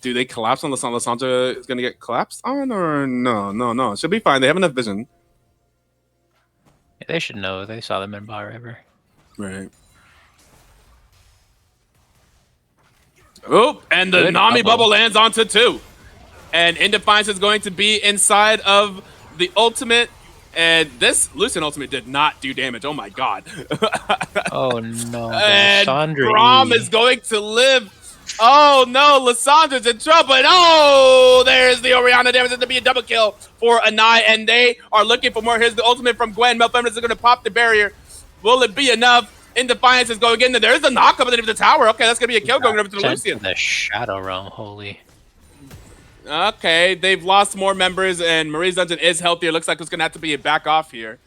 Speaker 1: Do they collapse on Lysandra? Lysandra is going to get collapsed on, or no? She'll be fine. They have enough vision.
Speaker 2: Yeah, they should know. They saw them in Bar River.
Speaker 1: Right. Oh, and the
Speaker 2: Good
Speaker 1: Nami
Speaker 2: bubble.
Speaker 1: bubble lands onto 2. And Indefiance is going to be inside of the ultimate. And this Lucian ultimate did not do damage. Oh my god.
Speaker 2: Oh no.
Speaker 1: And
Speaker 2: Lysandra
Speaker 1: Braum
Speaker 2: E.
Speaker 1: is going to live. Oh no, Lysandra's in trouble. And oh, there's the Orianna damage. It's going to be a double kill for Anai. And they are looking for more. Here's the ultimate from Gwen. Melfeminist is going to pop the barrier. Will it be enough? Indefiance is going in there. There's the knock up underneath the tower. Okay, that's going to be a kill going over to the Lucian.
Speaker 2: The Shadow Realm, holy.
Speaker 1: Okay, they've lost more members, and Marie's Dungeon is healthier. Looks like it's going to have to be a back off here.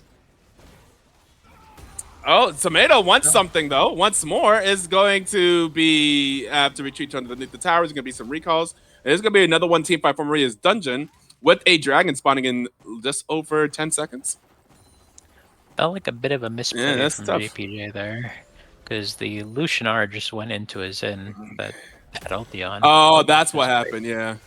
Speaker 1: Oh, Tomato wants something, though. Once more is going to be have to retreat underneath the tower. There's going to be some recalls. There's going to be another one team fight for Maria's Dungeon with a dragon spawning in just over 10 seconds.
Speaker 2: Felt like a bit of a misplay from
Speaker 1: tough.
Speaker 2: JPJ there. Because the Lucianar just went into his Zen that had ulti on.
Speaker 1: Oh, that's what happened, yeah.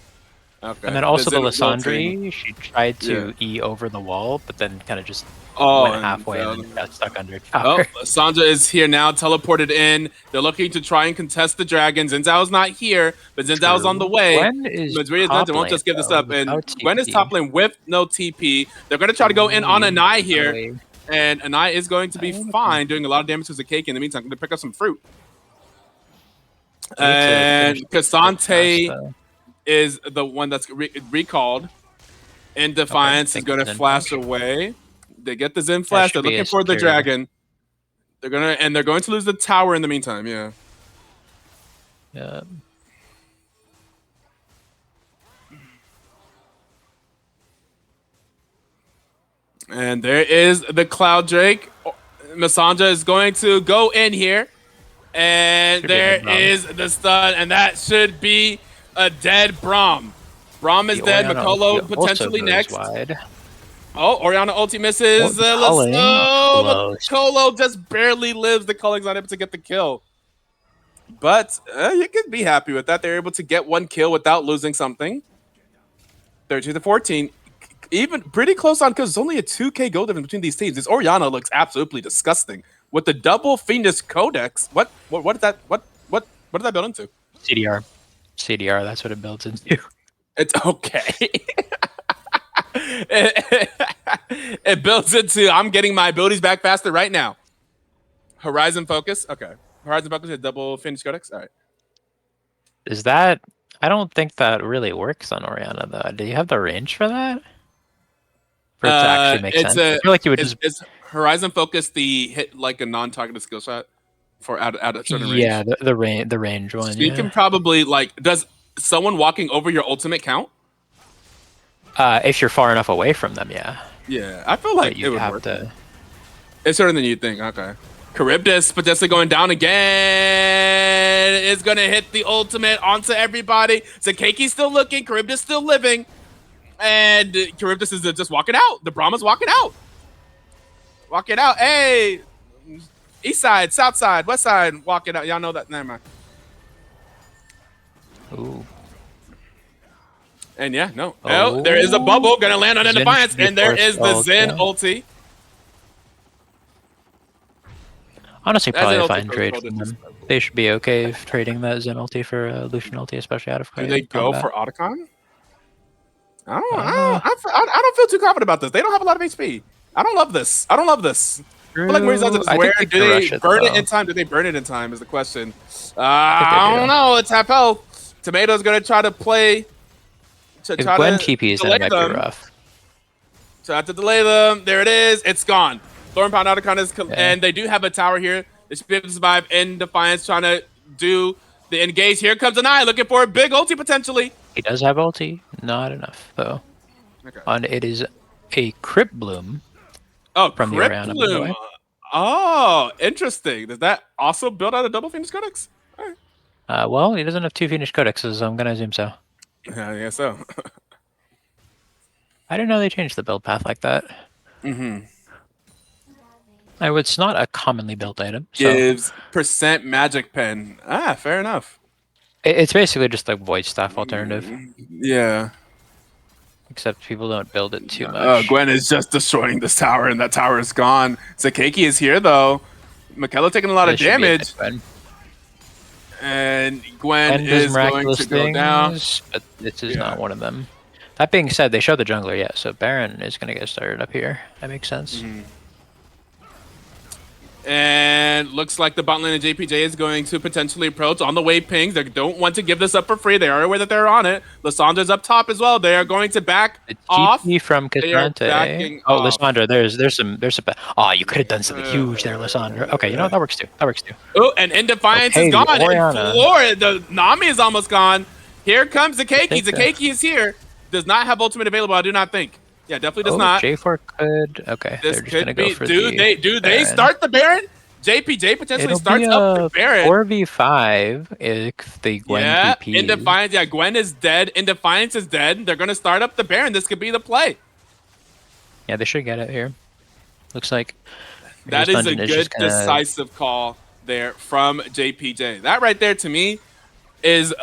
Speaker 1: Okay.
Speaker 2: And then also the
Speaker 1: Zen
Speaker 2: Lysandra, she tried to E over the wall, but then kind of just
Speaker 1: Oh,
Speaker 2: went
Speaker 1: and
Speaker 2: halfway
Speaker 1: failed.
Speaker 2: and got stuck under a
Speaker 1: Oh,
Speaker 2: tower.
Speaker 1: Sandra is here now, teleported in. They're looking to try and contest the dragon. Zinzao's not here, but Zinzao's on the way.
Speaker 2: Gwen is
Speaker 1: Maria's Dungeon won't just give this up. And
Speaker 2: without
Speaker 1: Gwen is
Speaker 2: TP.
Speaker 1: top lane with no TP. They're going to try to go in on Anai here. And Anai is going to be fine, doing a lot of damage to the cake. In the meantime, I'm going to pick up some fruit. And Cassante is the one that's recalled. In Defiance is going to flash away. They get the Zen flash. They're looking for the dragon. They're going to lose the tower in the meantime. Yeah.
Speaker 2: Yeah.
Speaker 1: And there is the Cloud Drake. Masandra is going to go in here. And there is the stun. And that should be a dead Braum. Braum is dead. Makolo potentially next.
Speaker 2: Wide.
Speaker 1: Oh, Orianna ulti misses. Makolo just barely lives. The Culling's not able to get the kill. But you can be happy with that. They're able to get one kill without losing something. 13-14. Even pretty close on because it's only a 2k gold difference between these teams. This Orianna looks absolutely disgusting. With the double Fiendish Codex. What is that? What did that build into?
Speaker 2: CDR. CDR, that's what it builds into.
Speaker 1: It's okay. It builds into I'm getting my abilities back faster right now. Horizon Focus. Okay. Horizon Focus is double Fiendish Codex. All right.
Speaker 2: Is that I don't think that really works on Orianna though. Do you have the range for that? For it to actually make sense. I feel like you would just
Speaker 1: is Horizon Focus the hit like a non-targeted skill shot for at a certain range?
Speaker 2: Yeah, the range one.
Speaker 1: So you can probably does someone walking over your ultimate count?
Speaker 2: If you're far enough away from them, yeah.
Speaker 1: Yeah, I feel like
Speaker 2: you
Speaker 1: it would
Speaker 2: have
Speaker 1: work.
Speaker 2: to.
Speaker 1: It's certain than you'd think. Okay. Charybdis potentially going down again. Is going to hit the ultimate onto everybody. Zakaki's still looking. Charybdis still living. And Charybdis is just walking out. The Brahma's walking out. Walking out. Hey. East side, south side, west side. Walking out. Y'all know that. Never mind.
Speaker 2: Ooh.
Speaker 1: And yeah, no. Oh, there is a bubble. Going to land on Defiance. And there is the Zen ulti.
Speaker 2: Honestly, probably fine trade from them. They should be okay trading that Zen ulti for Lucian ulti, especially out of
Speaker 1: Do they go for Otacon? I don't feel too confident about this. They don't have a lot of HP. I don't love this. I don't love this. I feel like Maurice does
Speaker 2: True.
Speaker 1: it
Speaker 2: I think
Speaker 1: where
Speaker 2: they
Speaker 1: do
Speaker 2: can
Speaker 1: they
Speaker 2: rush it
Speaker 1: burn it in
Speaker 2: though.
Speaker 1: time? Do they burn it in time? Is the question.
Speaker 2: I think they
Speaker 1: I don't
Speaker 2: do.
Speaker 1: know. It's half health. Tomato's gonna try to play to
Speaker 2: If
Speaker 1: try
Speaker 2: Gwen
Speaker 1: to
Speaker 2: TPs, then
Speaker 1: delay
Speaker 2: it might be
Speaker 1: them.
Speaker 2: rough.
Speaker 1: Try to delay them. There it is. It's gone. Thorn Pound Otacon is,
Speaker 2: Yeah.
Speaker 1: and they do have a tower here. They should be able to survive. In Defiance trying to do the engage. Here comes an eye looking for a big ulti potentially.
Speaker 2: He does have ulti. Not enough though.
Speaker 1: Okay.
Speaker 2: And it is a Crypt Bloom
Speaker 1: Oh,
Speaker 2: from the
Speaker 1: Crypt
Speaker 2: Orianna, by the
Speaker 1: Bloom.
Speaker 2: way.
Speaker 1: Oh, interesting. Does that also build out a double Phoenix Codex? All right.
Speaker 2: Well, he doesn't have 2 Phoenix Codexes, so I'm gonna assume so.
Speaker 1: I guess so.
Speaker 2: I didn't know they changed the build path like that.
Speaker 1: Mm-hmm.
Speaker 2: It's not a commonly built item, so
Speaker 1: Gives percent magic pen. Ah, fair enough.
Speaker 2: it's basically just like Void Staff alternative,
Speaker 1: Yeah.
Speaker 2: except people don't build it too much.
Speaker 1: Gwen is just destroying this tower, and that tower is gone. Zakeki is here, though. Michaela taking a lot of
Speaker 2: This should be a
Speaker 1: damage.
Speaker 2: good Gwen.
Speaker 1: And Gwen
Speaker 2: Gwen does
Speaker 1: is going
Speaker 2: miraculous
Speaker 1: to go down.
Speaker 2: things, but this is
Speaker 1: Yeah.
Speaker 2: not one of them. That being said, they show the jungler yet, so Baron is gonna get started up here. That makes sense.
Speaker 1: And looks like the bot lane of JPJ is going to potentially approach on the wave pings. They don't want to give this up for free. They are aware that they're on it. Lissandra's up top as well. They are going to back
Speaker 2: The
Speaker 1: off.
Speaker 2: TP from
Speaker 1: They are
Speaker 2: Cassante.
Speaker 1: backing
Speaker 2: Oh,
Speaker 1: off.
Speaker 2: Lissandra, there's some. Oh, you could have done something huge there, Lissandra. Okay, you know what? That works too. That works too.
Speaker 1: Oh, and In Defiance
Speaker 2: Okay,
Speaker 1: is gone. And
Speaker 2: Orianna.
Speaker 1: Flora, the Nami is almost gone. Here comes Zakeki.
Speaker 2: Take that.
Speaker 1: Zakeki is here. Does not have ultimate available, I do not think. Yeah, definitely does not.
Speaker 2: J4 could. Okay,
Speaker 1: This
Speaker 2: they're just gonna
Speaker 1: could
Speaker 2: go
Speaker 1: be.
Speaker 2: for
Speaker 1: Do
Speaker 2: the
Speaker 1: they
Speaker 2: Baron.
Speaker 1: start the Baron? JPJ potentially
Speaker 2: It'll
Speaker 1: starts
Speaker 2: be
Speaker 1: up the
Speaker 2: a
Speaker 1: Baron.
Speaker 2: 4v5 if the Gwen
Speaker 1: Yeah,
Speaker 2: TP.
Speaker 1: In Defiance. Yeah, Gwen is dead. In Defiance is dead. They're gonna start up the Baron. This could be the play.
Speaker 2: Yeah, they should get it here. Looks like
Speaker 1: That is a
Speaker 2: Dungeon
Speaker 1: good,
Speaker 2: just gonna...
Speaker 1: decisive call there from JPJ. That right there to me is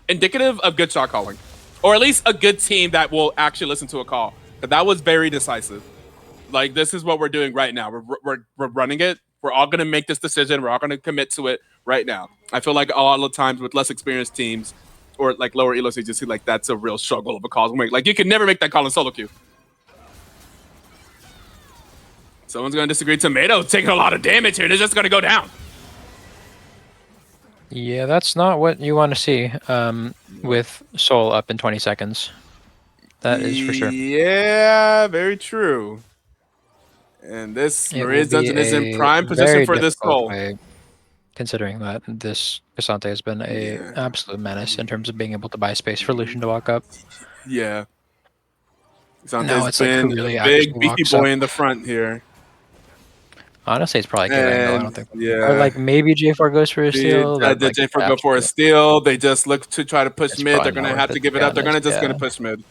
Speaker 1: indicative of good shot calling, or at least a good team that will actually listen to a call. But that was very decisive. Like, this is what we're doing right now. We're running it. We're all gonna make this decision. We're all gonna commit to it right now. I feel like a lot of times with less experienced teams or like lower elos, you just see like that's a real struggle of a call. Like, you can never make that call in solo queue. Someone's gonna disagree. Tomato taking a lot of damage here. They're just gonna go down.
Speaker 2: Yeah, that's not what you want to see with Soul up in 20 seconds. That is for sure.
Speaker 1: Yeah, very true. And this
Speaker 2: It
Speaker 1: Maria's
Speaker 2: will be
Speaker 1: Dungeon is in
Speaker 2: a
Speaker 1: prime position
Speaker 2: very
Speaker 1: for this
Speaker 2: difficult
Speaker 1: goal.
Speaker 2: way, considering that this Cassante has been a absolute menace in terms of being able to buy space for Lucian to walk up.
Speaker 1: Yeah.
Speaker 2: Now
Speaker 1: Xante's
Speaker 2: it's like who
Speaker 1: been
Speaker 2: really
Speaker 1: a big
Speaker 2: actually
Speaker 1: beefy
Speaker 2: walks
Speaker 1: boy
Speaker 2: up.
Speaker 1: in the front here.
Speaker 2: Honestly, it's probably Kivango. I don't think.
Speaker 1: Yeah.
Speaker 2: Or like maybe J4 goes for a steal.
Speaker 1: Did
Speaker 2: Like,
Speaker 1: J4 go for a steal? They just look to try to push
Speaker 2: it's
Speaker 1: mid. They're
Speaker 2: probably not
Speaker 1: gonna
Speaker 2: worth
Speaker 1: have
Speaker 2: it,
Speaker 1: to give
Speaker 2: be
Speaker 1: it up. They're
Speaker 2: honest,
Speaker 1: gonna push mid.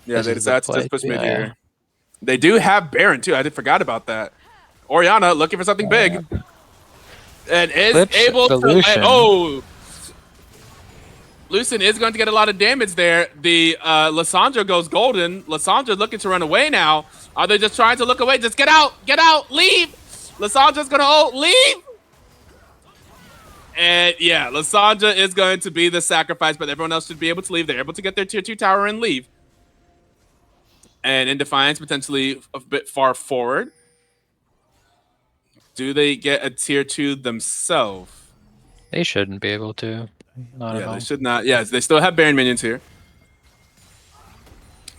Speaker 1: Yeah,
Speaker 2: This
Speaker 1: they
Speaker 2: is the
Speaker 1: decided to
Speaker 2: play,
Speaker 1: just push mid
Speaker 2: yeah.
Speaker 1: here. They do have Baron too. I forgot about that. Orianna looking for something big. And is
Speaker 2: Flips
Speaker 1: able
Speaker 2: the
Speaker 1: to
Speaker 2: Lucian.
Speaker 1: Lucian is going to get a lot of damage there. The Lissandra goes golden. Lissandra looking to run away now. Are they just trying to look away? Just get out, leave. Lissandra's gonna ult, leave. And yeah, Lissandra is going to be the sacrifice, but everyone else should be able to leave. They're able to get their tier 2 tower and leave. And In Defiance potentially a bit far forward. Do they get a tier 2 themselves?
Speaker 2: They shouldn't be able to. Not at all.
Speaker 1: They should not. Yes, they still have Baron minions here.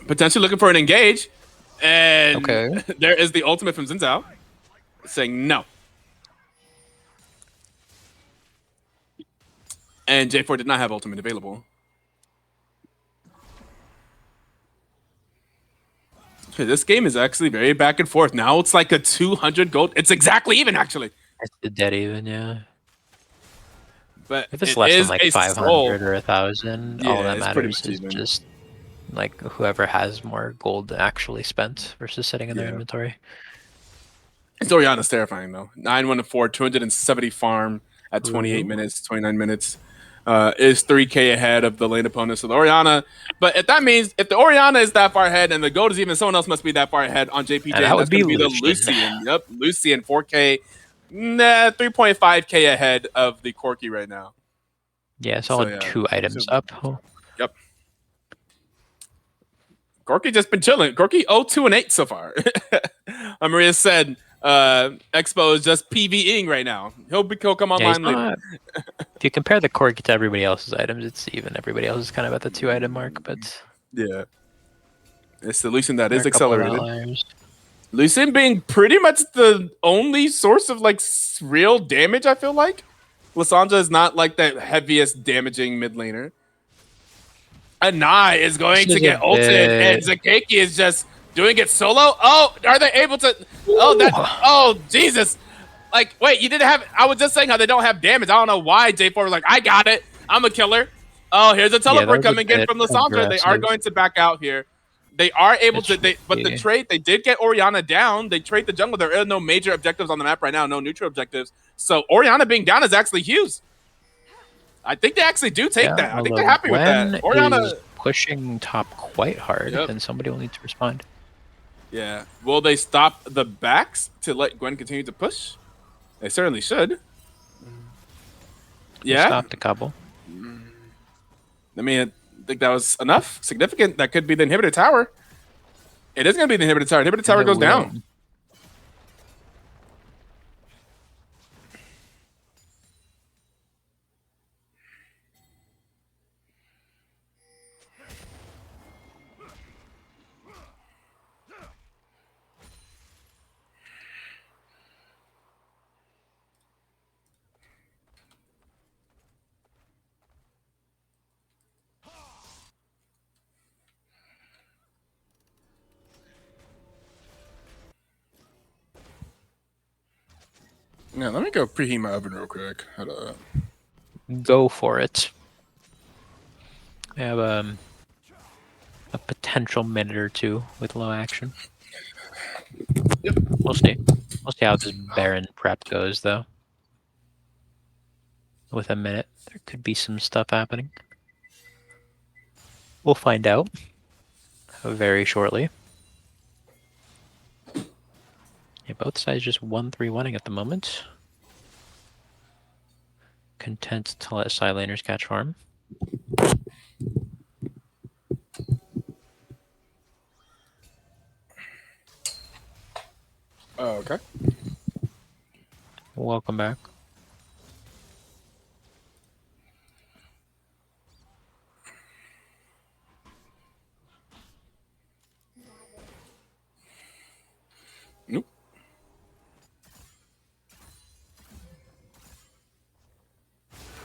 Speaker 1: Potentially looking for an engage. And
Speaker 2: Okay.
Speaker 1: there is the ultimate from Xin Zhao saying no. And J4 did not have ultimate available. Okay, this game is actually very back and forth. Now it's like a 200 gold. It's exactly even, actually.
Speaker 2: It's dead even, yeah.
Speaker 1: But
Speaker 2: If it's
Speaker 1: it
Speaker 2: less
Speaker 1: is
Speaker 2: than like
Speaker 1: a
Speaker 2: 500
Speaker 1: soul.
Speaker 2: or 1,000,
Speaker 1: Yeah,
Speaker 2: all that
Speaker 1: it's pretty
Speaker 2: matters
Speaker 1: much
Speaker 2: is
Speaker 1: even.
Speaker 2: just like whoever has more gold actually spent versus sitting in their inventory.
Speaker 1: It's Orianna's terrifying though. 9-1-4, 270 farm at 28
Speaker 2: Ooh.
Speaker 1: minutes, 29 minutes. Is 3k ahead of the lane opponent. So the Orianna, but if that means if the Orianna is that far ahead and the gold is even, someone else must be that far ahead on JPJ.
Speaker 2: And that would
Speaker 1: that's going
Speaker 2: be
Speaker 1: to be the
Speaker 2: Lucian.
Speaker 1: Lucian. Yep, Lucian 4k, 3.5k ahead of the Corki right now.
Speaker 2: Yeah, it's all 2 items up.
Speaker 1: Yep. Corki just been chilling. Corki 0-2-8 so far. Maria said Expo is just PvEing right now. He'll come
Speaker 2: Yeah, he's
Speaker 1: online later.
Speaker 2: not. If you compare the Corki to everybody else's items, it's even. Everybody else is kind of at the 2-item mark, but
Speaker 1: Yeah. It's the Lucian that
Speaker 2: there are
Speaker 1: is
Speaker 2: a couple of
Speaker 1: accelerated.
Speaker 2: outliers.
Speaker 1: Lucian being pretty much the only source of like real damage, I feel like. Lysandra is not like the heaviest damaging mid laner. Anai is going
Speaker 2: This
Speaker 1: to
Speaker 2: is a
Speaker 1: get ulted, and
Speaker 2: bit.
Speaker 1: Zakeki is just doing it solo. Oh, are they able to? Oh, that.
Speaker 2: Ooh.
Speaker 1: Oh, Jesus. Like, wait, you didn't have. I was just saying how they don't have damage. I don't know why J4 was like, I got it. I'm a killer. Oh, here's a
Speaker 2: Yeah, that
Speaker 1: teleport
Speaker 2: was a
Speaker 1: coming in
Speaker 2: bit
Speaker 1: from Lysandra. They are
Speaker 2: aggressive.
Speaker 1: going to back out here. They are able
Speaker 2: It's
Speaker 1: to. But the
Speaker 2: risky.
Speaker 1: trade, they did get Orianna down. They trade the jungle. There are no major objectives on the map right now. No neutral objectives. So Orianna being down is actually huge. I think they actually do take
Speaker 2: Yeah,
Speaker 1: that. I think they're
Speaker 2: although
Speaker 1: happy with that.
Speaker 2: Gwen is
Speaker 1: Orianna.
Speaker 2: pushing top quite hard,
Speaker 1: Yep.
Speaker 2: and somebody will need to respond.
Speaker 1: Yeah. Will they stop the backs to let Gwen continue to push? They certainly should.
Speaker 2: They
Speaker 1: Yeah.
Speaker 2: stopped a couple.
Speaker 1: I mean, I think that was enough. Significant. That could be the inhibitor tower. It is going to be the inhibitor tower. Inhibitor tower goes down. Yeah, let me go preheat my oven real quick. Hold up.
Speaker 2: Go for it. I have a potential minute or two with low action.
Speaker 1: Yep.
Speaker 2: We'll see. We'll see how this Baron prep goes, though. With a minute, there could be some stuff happening. We'll find out very shortly. Yeah, both sides just 1-3-1ing at the moment. Content to let side laners catch farm.
Speaker 1: Oh, okay.
Speaker 2: Welcome back.
Speaker 1: Nope.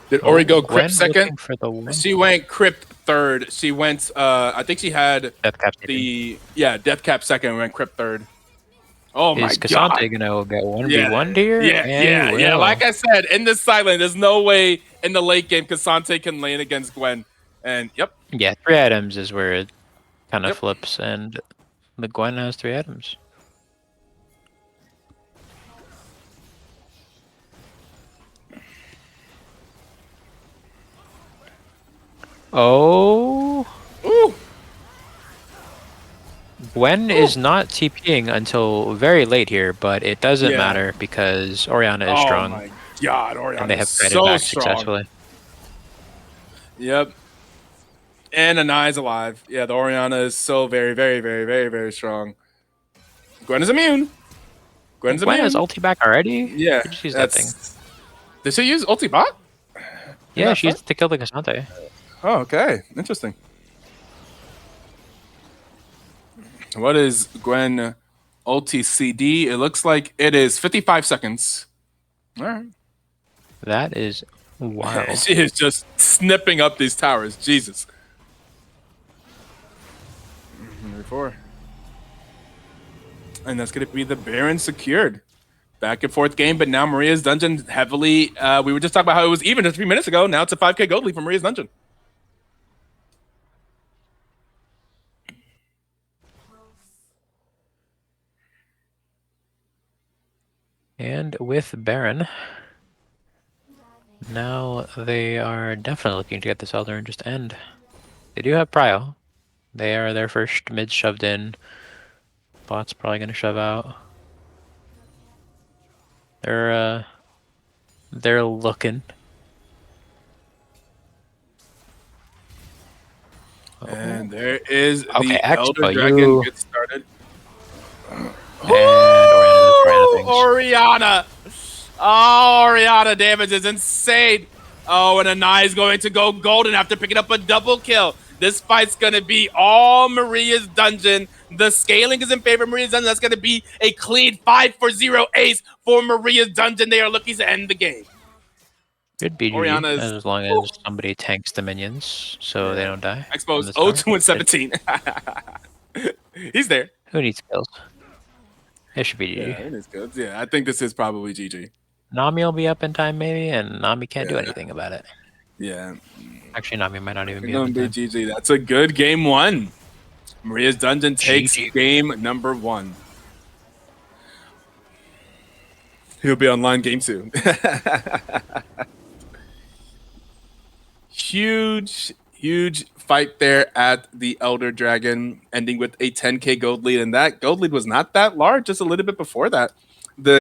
Speaker 1: Did Ori go crypt second?
Speaker 2: For the win.
Speaker 1: She went crypt third. She went, I think she had
Speaker 2: Death cap
Speaker 1: Death cap second and went crypt third. Oh my
Speaker 2: Is
Speaker 1: god.
Speaker 2: Cassante gonna get 1v1 here?
Speaker 1: Yeah. Like I said, in this side lane, there's no way in the late game Cassante can lane against Gwen. And yep.
Speaker 2: Yeah, 3 items is where it kind of flips, and the Gwen has 3 items. Oh.
Speaker 1: Ooh.
Speaker 2: Gwen is not TPing until very late here, but it doesn't matter because Orianna is strong.
Speaker 1: Oh my god, Orianna
Speaker 2: and they have
Speaker 1: is
Speaker 2: traded
Speaker 1: so
Speaker 2: back
Speaker 1: strong.
Speaker 2: successfully.
Speaker 1: Yep. And Anai's alive. Yeah, the Orianna is so very, very, very, very, very strong. Gwen is immune.
Speaker 2: Gwen has ulti back already?
Speaker 1: Yeah.
Speaker 2: Did she use that thing?
Speaker 1: Did she use ulti bot?
Speaker 2: Yeah, she used it to kill the Cassante.
Speaker 1: Oh, okay. Interesting. What is Gwen ulti CD? It looks like it is 55 seconds. All right.
Speaker 2: That is wild.
Speaker 1: She is just snipping up these towers. Jesus. Number 4. And that's going to be the Baron secured. Back and forth game, but now Maria's Dungeon heavily... we were just talking about how it was even just 3 minutes ago. Now it's a 5k gold lead for Maria's Dungeon.
Speaker 2: And with Baron, now they are definitely looking to get this Elder and just end. They do have Prio. They are their first mid shoved in. Bot's probably going to shove out. They're looking.
Speaker 1: And there is
Speaker 2: Okay,
Speaker 1: the Elder
Speaker 2: Expo,
Speaker 1: Dragon gets started.
Speaker 2: And
Speaker 1: Oriana. Oh, Oriana damage is insane. Oh, and Anai is going to go golden after picking up a double kill. This fight's going to be all Maria's Dungeon. The scaling is in favor of Maria's Dungeon. That's going to be a clean 5-0 ace for Maria's Dungeon. They are looking to end the game.
Speaker 2: Good BGG,
Speaker 1: Oriana is
Speaker 2: as long as somebody tanks the minions so they don't die from
Speaker 1: exposed
Speaker 2: the start.
Speaker 1: 0-2 and 17. He's there.
Speaker 2: Who needs kills? It should be
Speaker 1: Yeah,
Speaker 2: GG.
Speaker 1: it is good. Yeah, I think this is probably GG.
Speaker 2: Nami will be up in time maybe, and Nami can't do anything about it.
Speaker 1: Yeah.
Speaker 2: Actually, Nami might not even be
Speaker 1: It's
Speaker 2: up in
Speaker 1: gonna be
Speaker 2: time.
Speaker 1: GG. That's a good game one. Maria's Dungeon takes
Speaker 2: GG.
Speaker 1: game number 1. He'll be online game 2. Huge fight there at the Elder Dragon, ending with a 10k gold lead, and that gold lead was not that large, just a little bit before that. The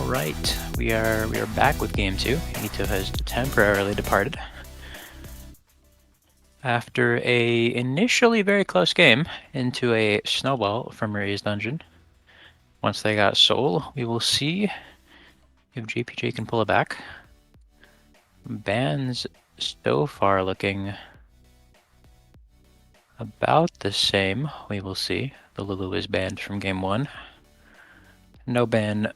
Speaker 2: right, we are back with game 2. Ito has temporarily departed. After a initially very close game into a snowball from Maria's dungeon. Once they got soul, we will see if JPJ can pull it back. Bans so far looking about the same. We will see. The Lulu is banned from game 1. No ban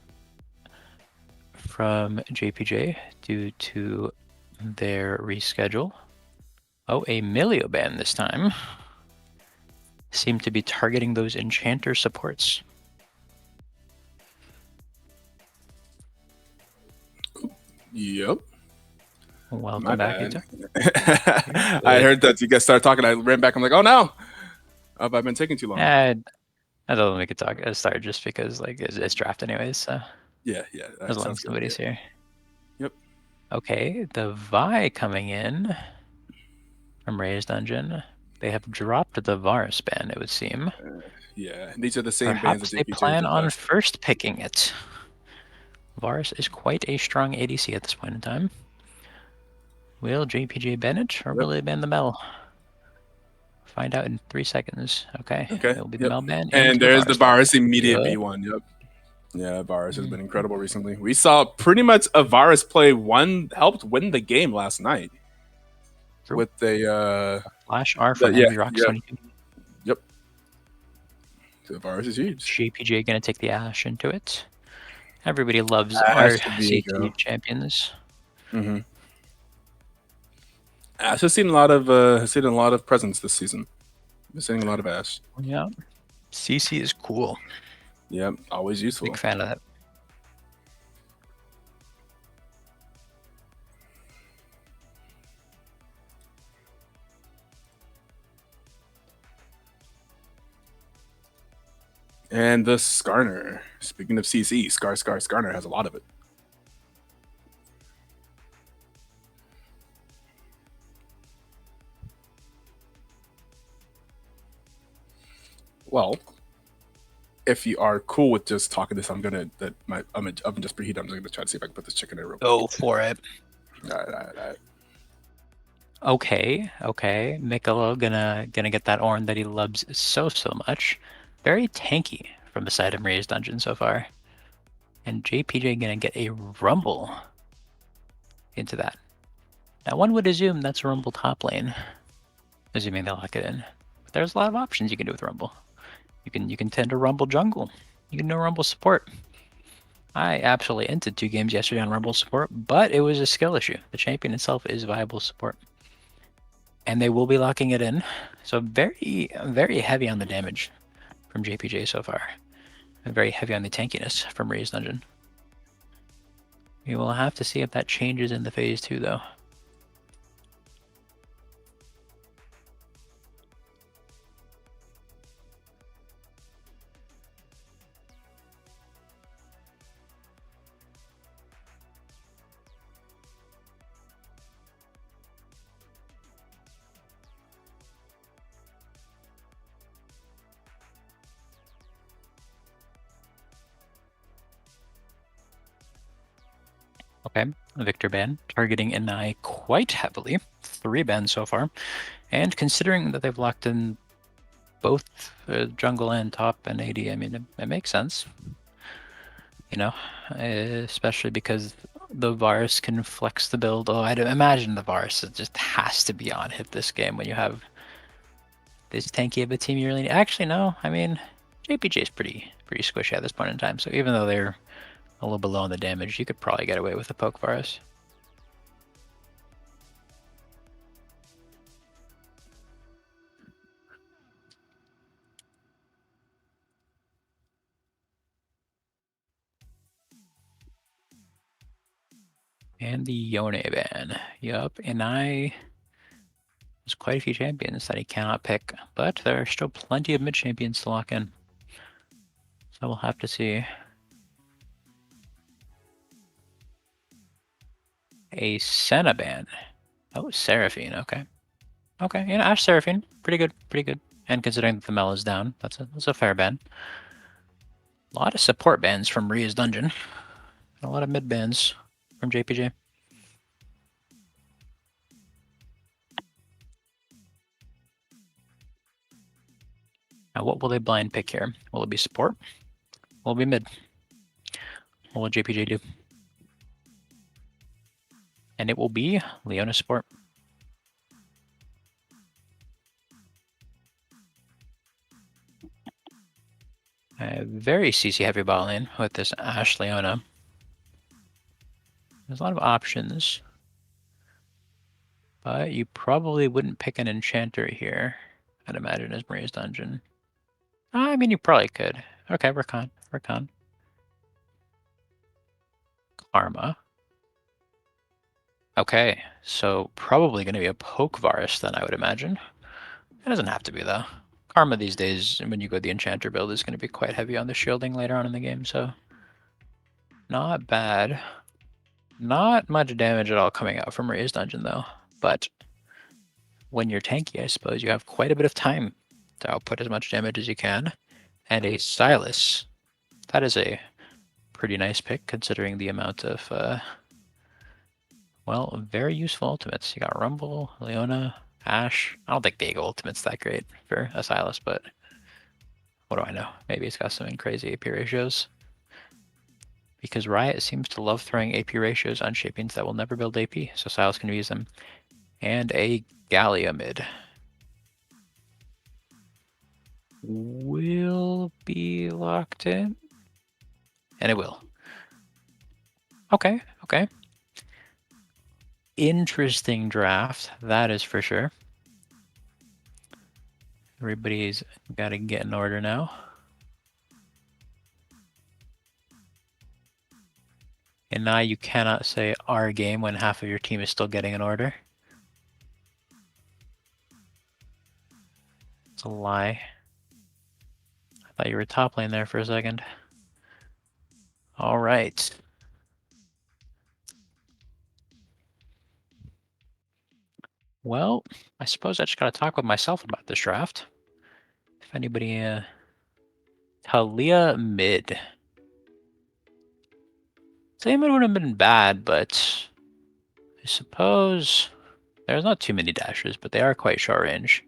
Speaker 2: from JPJ due to their reschedule. Oh, a Milio ban this time. Seem to be targeting those enchanter supports.
Speaker 1: Yep.
Speaker 2: Welcome
Speaker 1: My
Speaker 2: back,
Speaker 1: bad.
Speaker 2: Ito.
Speaker 1: I heard that you guys started talking. I ran back. I'm like, oh no, have I been taking too long?
Speaker 2: I don't know if we could start just because like it's draft anyways. So
Speaker 1: Yeah.
Speaker 2: as long
Speaker 1: Sounds
Speaker 2: as
Speaker 1: good.
Speaker 2: somebody's here.
Speaker 1: Yep.
Speaker 2: Okay, the Vi coming in from Ray's dungeon. They have dropped the Varus ban, it would seem.
Speaker 1: Yeah. These are the same bands
Speaker 2: Perhaps
Speaker 1: that
Speaker 2: they
Speaker 1: JPJ
Speaker 2: plan
Speaker 1: did
Speaker 2: on
Speaker 1: last.
Speaker 2: first picking it. Varus is quite a strong ADC at this point in time. Will JPJ ban it, or will they ban the Mel? Find out in 3 seconds. Okay, it'll be the Mel ban into
Speaker 1: And
Speaker 2: the
Speaker 1: there's the
Speaker 2: Varus ban.
Speaker 1: Varus immediate
Speaker 2: Yep.
Speaker 1: V1. Yep. Yeah, Varus has been incredible recently. We saw pretty much a Varus play helped win the game last night.
Speaker 2: True.
Speaker 1: With a
Speaker 2: Flash R from Envy Rocks 22.
Speaker 1: Yep. The Varus is huge.
Speaker 2: JPJ gonna take the Ashe into it. Everybody loves our CT champions.
Speaker 1: Mm-hmm. Ash has seen a lot of presence this season. Been seeing a lot of Ash.
Speaker 2: Yeah. CC is cool.
Speaker 1: Yep, always useful.
Speaker 2: Big fan of that.
Speaker 1: And the Skarner. Speaking of CC, Skarner has a lot of it. Well, if you are cool with just talking this, I'm gonna my oven just preheated. I'm just gonna try to see if I can put this chicken in real quick.
Speaker 2: Go for it.
Speaker 1: All right.
Speaker 2: Okay. Mikolo gonna get that Ornn that he loves so much. Very tanky from the side of Maria's dungeon so far. And JPJ gonna get a Rumble into that. Now one would assume that's a Rumble top lane, assuming they'll lock it in. But there's a lot of options you can do with Rumble. You can tend to Rumble jungle. You can do Rumble support. I absolutely entered 2 games yesterday on Rumble support, but it was a skill issue. The champion itself is viable support. And they will be locking it in. So very heavy on the damage from JPJ so far. And very heavy on the tankiness from Ray's dungeon. We will have to see if that changes in the phase 2 though. Okay, Victor ban, targeting Inai quite heavily. 3 bans so far. And considering that they've locked in both jungle and top and AD, I mean, it makes sense. You know, especially because the Varus can flex the build. Oh, I'd imagine the Varus just has to be on hit this game when you have this tanky of a team you really need. Actually, no, I mean, JPJ is pretty squishy at this point in time, so even though they're a little below on the damage, you could probably get away with a poke Varus. And the Yone ban. Yup, and there's quite a few champions that he cannot pick, but there are still plenty of mid champions to lock in. So we'll have to see. A Senna ban. Oh, Seraphine, okay. Okay, yeah, Ashe Seraphine. Pretty good. And considering that the Mel is down, that's a fair ban. A lot of support bans from Ria's dungeon. A lot of mid bans from JPJ. Now, what will they blind pick here? Will it be support? Will it be mid? What will JPJ do? And it will be Leona support. Very CC heavy bot lane with this Ashe Leona. There's a lot of options, but you probably wouldn't pick an enchanter here, I'd imagine, as Maria's dungeon. I mean, you probably could. Okay, Rakan. Karma. Okay, so probably going to be a poke Varus then, I would imagine. It doesn't have to be, though. Karma these days, when you go the enchanter build, is going to be quite heavy on the shielding later on in the game, so not bad. Not much damage at all coming out from Maria's dungeon, though. But when you're tanky, I suppose you have quite a bit of time to output as much damage as you can. And a Silas. That is a pretty nice pick, considering the amount of, well, very useful ultimates. You got Rumble, Leona, Ashe. I don't think Viego ultimate's that great for a Silas, but what do I know? Maybe it's got some crazy AP ratios. Because Riot seems to love throwing AP ratios on shapings that will never build AP, so Silas can use them. And a Gallia mid. Will be locked in. And it will. Okay. Interesting draft, that is for sure. Everybody's got to get in order now. And now you cannot say our game when half of your team is still getting in order. It's a lie. I thought you were top lane there for a second. All right. Well, I suppose I just got to talk with myself about this draft. If anybody... Talia mid. Talia mid wouldn't have been bad, but I suppose there's not too many dashes, but they are quite short range.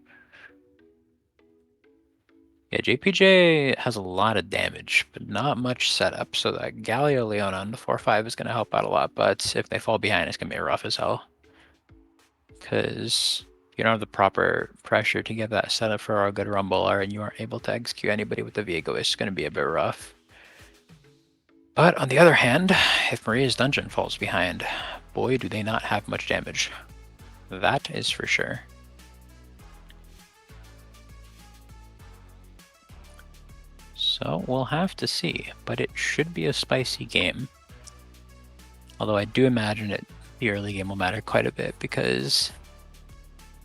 Speaker 2: Yeah, JPJ has a lot of damage, but not much setup, so that Gallia Leona on the 4-5 is going to help out a lot, but if they fall behind, it's going to be rough as hell. Because you don't have the proper pressure to get that setup for a good Rumbler, and you aren't able to execute anybody with the Viego, it's going to be a bit rough. But on the other hand, if Maria's dungeon falls behind, boy do they not have much damage. That is for sure. So we'll have to see, but it should be a spicy game. Although I do imagine the early game will matter quite a bit, because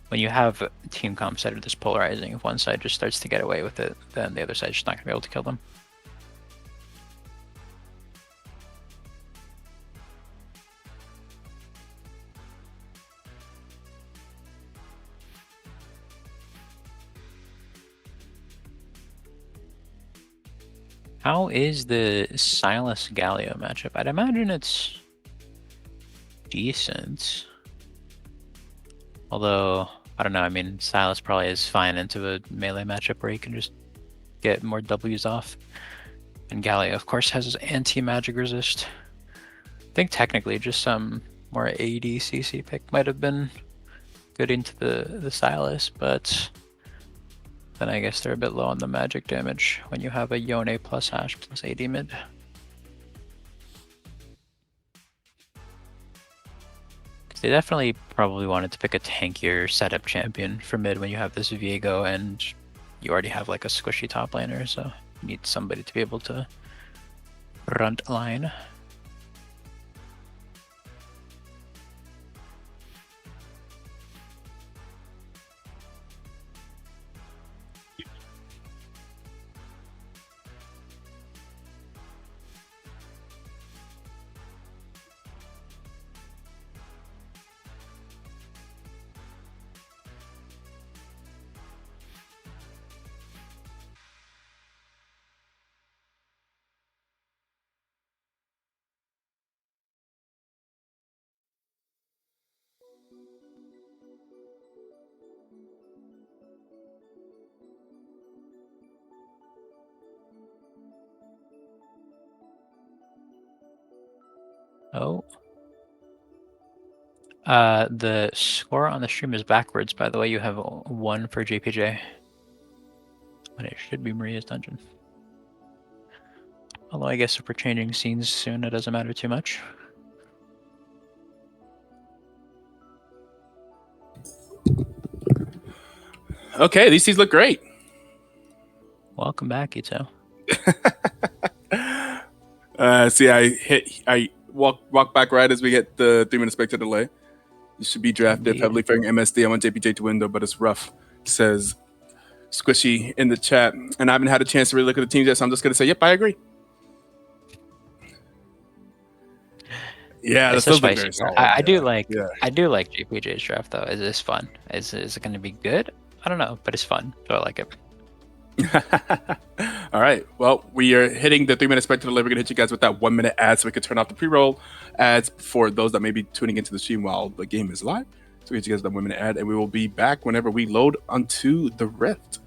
Speaker 2: when you have team comps that are this polarizing, if one side just starts to get away with it, then the other side's just not going to be able to kill them. How is the Silas Gallia matchup? I'd imagine it's decent. Although, I don't know, I mean, Silas probably is fine into a melee matchup where he can just get more W's off. And Gallia, of course, has his anti-magic resist. I think technically just some more AD CC pick might have been good into the Silas, but then I guess they're a bit low on the magic damage when you have a Yone plus Ashe plus AD mid. They definitely probably wanted to pick a tankier setup champion for mid when you have this Viego and you already have like a squishy top laner, so you need somebody to be able to front line. Oh. The score on the stream is backwards, by the way. You have 1 for JPJ. When it should be Maria's dungeon. Although I guess if we're changing scenes soon, it doesn't matter too much.
Speaker 1: Okay, these teams look great.
Speaker 2: Welcome back, Ito.
Speaker 1: See, I walk back right as we get the 3-minute spectator delay. You should be drafted
Speaker 2: Indeed.
Speaker 1: heavily favoring MSD. I want JPJ to win though, but it's rough. Says Squishy in the chat, and I haven't had a chance to really look at the teams yet, so I'm just gonna say, yep, I agree. Yeah,
Speaker 2: It's
Speaker 1: this
Speaker 2: a
Speaker 1: feels like
Speaker 2: spicy
Speaker 1: very
Speaker 2: draft.
Speaker 1: solid.
Speaker 2: I do like
Speaker 1: Yeah.
Speaker 2: I do like JPJ's draft though. Is this fun? Is it going to be good? I don't know, but it's fun, so I like it.
Speaker 1: All right. Well, we are hitting the 3-minute spectator delay. We're gonna hit you guys with that 1-minute ad, so we could turn off the pre-roll ads for those that may be tuning into the stream while the game is live. So we hit you guys with that 1-minute ad, and we will be back whenever we load onto the Rift.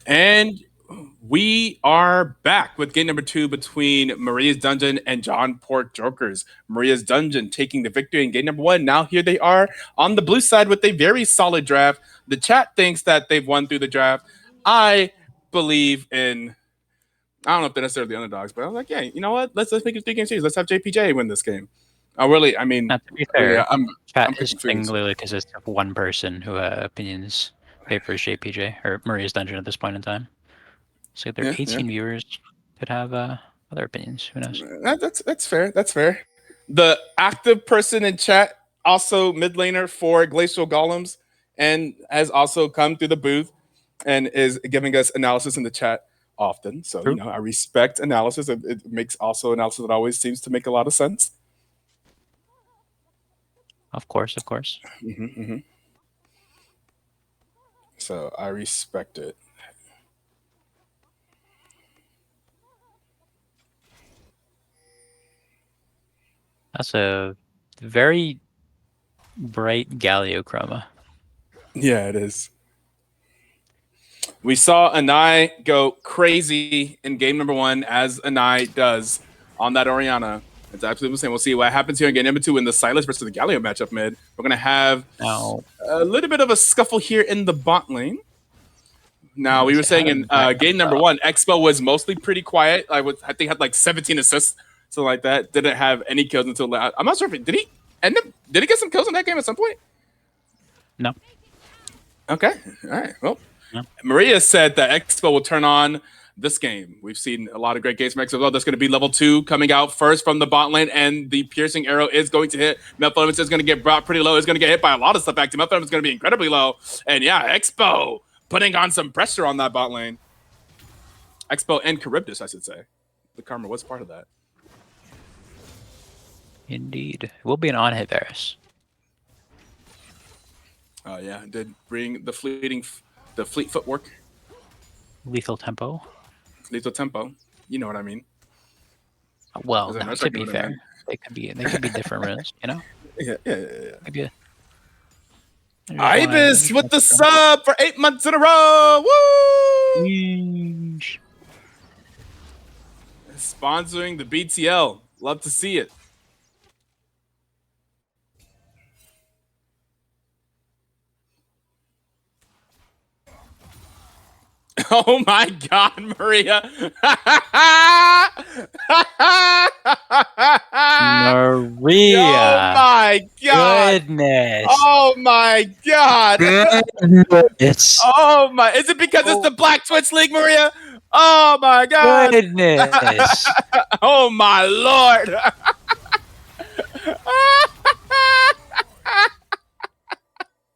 Speaker 1: And we are back with game number 2 between Maria's Dungeon and John Port Jorkers. Maria's Dungeon taking the victory in game number 1. Now here they are on the blue side with a very solid draft. The chat thinks that they've won through the draft. I believe in, I don't know if they're necessarily the underdogs, but I'm like, yeah, you know what? Let's make it 3-game series. Let's have JPJ win this game. I mean,
Speaker 2: Now, to be fair,
Speaker 1: yeah, I'm
Speaker 2: chat
Speaker 1: pretty
Speaker 2: is
Speaker 1: confused.
Speaker 2: singularly consists of one person who opinions favors JPJ or Maria's Dungeon at this point in time. So there are
Speaker 1: Yeah,
Speaker 2: 18 viewers could have other opinions. Who knows?
Speaker 1: That's fair. That's fair. The active person in chat, also mid laner for Glacial Golems, and has also come through the booth and is giving us analysis in the chat often. So,
Speaker 2: True.
Speaker 1: I respect analysis. It makes also analysis that always seems to make a lot of sense.
Speaker 2: Of course, of course.
Speaker 1: So I respect it.
Speaker 2: That's a very bright Galliochroma.
Speaker 1: Yeah, it is. We saw Anai go crazy in game number 1, as Anai does on that Orianna. It's absolutely the same. We'll see what happens here in game number 2 in the Silas versus the Galio matchup mid. We're going to have
Speaker 2: Now,
Speaker 1: a little bit of a scuffle here in the bot lane. Now, we were
Speaker 2: say, how
Speaker 1: saying
Speaker 2: did
Speaker 1: in game number 1, Expo was mostly pretty quiet. I think had like 17 assists, something like that. Didn't have any kills until I'm not sure if did he get some kills in that game at some point?
Speaker 2: No.
Speaker 1: Okay. All right. Well,
Speaker 2: No.
Speaker 1: Maria said that Expo will turn on this game. We've seen a lot of great games from Expo. There's going to be level 2 coming out first from the bot lane, and the piercing arrow is going to hit. Melphalemons is going to get brought pretty low. It's going to get hit by a lot of stuff. Active Melphalemons is going to be incredibly low. And yeah, Expo putting on some pressure on that bot lane. Expo and Charybdis, I should say. The Karma was part of that.
Speaker 2: Indeed. It will be an on-hit Varus.
Speaker 1: Yeah, did bring the fleet footwork.
Speaker 2: Lethal tempo.
Speaker 1: Lethal tempo. You know what I mean.
Speaker 2: Well, no, to be fair, they could be different runes, you know?
Speaker 1: Yeah.
Speaker 2: Maybe
Speaker 1: Ibis with the sub for 8 months in a row. Woo!
Speaker 2: Yeesh.
Speaker 1: Sponsoring the BTL. Love to see it. Oh my God, Maria.
Speaker 2: Maria.
Speaker 1: Oh my God.
Speaker 2: Goodness.
Speaker 1: Oh my God.
Speaker 2: It's
Speaker 1: oh my. Is it because it's the Black Twitch League, Maria? Oh my God.
Speaker 2: goodness.
Speaker 1: oh my Lord.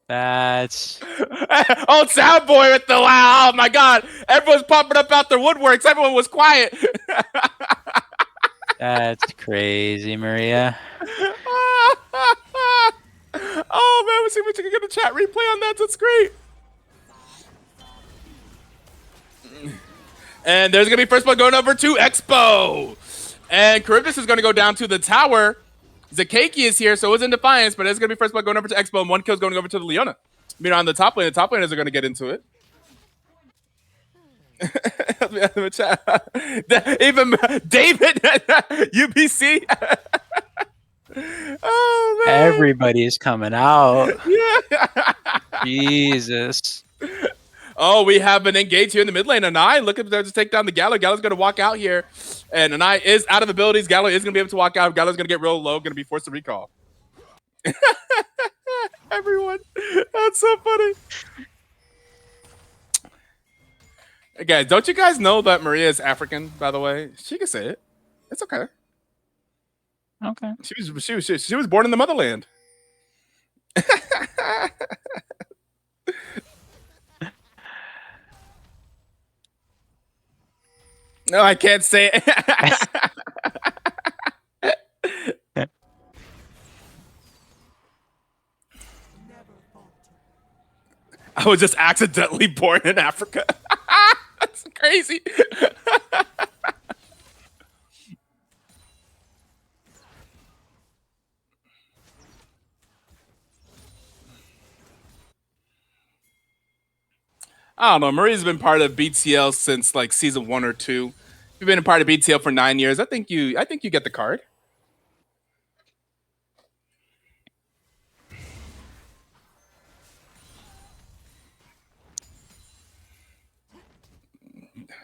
Speaker 2: That's
Speaker 1: oh, Soundboy with the wow. Oh my God. Everyone's popping up out their woodworks. Everyone was quiet.
Speaker 2: that's crazy, Maria.
Speaker 1: oh man, we'll see if we can get a chat replay on that. That's great. And there's gonna be first blood going over to Expo. And Charybdis is gonna go down to the tower. Zakaki is here, so it's in Defiance, but it's gonna be first blood going over to Expo, and 1 kill is going over to the Leona. Meanwhile, on the top laners are gonna get into it. Even David, UBC. oh man,
Speaker 2: Everybody's coming out.
Speaker 1: yeah.
Speaker 2: Jesus.
Speaker 1: Oh, we have an engage here in the mid lane. Anai looking to take down the Gallo. Gallo's going to walk out here. And Anai is out of abilities. Gallo is going to be able to walk out. Gallo's going to get real low. Going to be forced to recall. Everyone. That's so funny. Hey guys, don't you guys know that Maria is African, by the way? She can say it. It's okay.
Speaker 2: Okay.
Speaker 1: She was born in the motherland. No, I can't say it. I was just accidentally born in Africa. That's crazy. I don't know. Maria's been part of BTL since like season 1 or 2. You've been a part of BTL for 9 years. I think you get the card.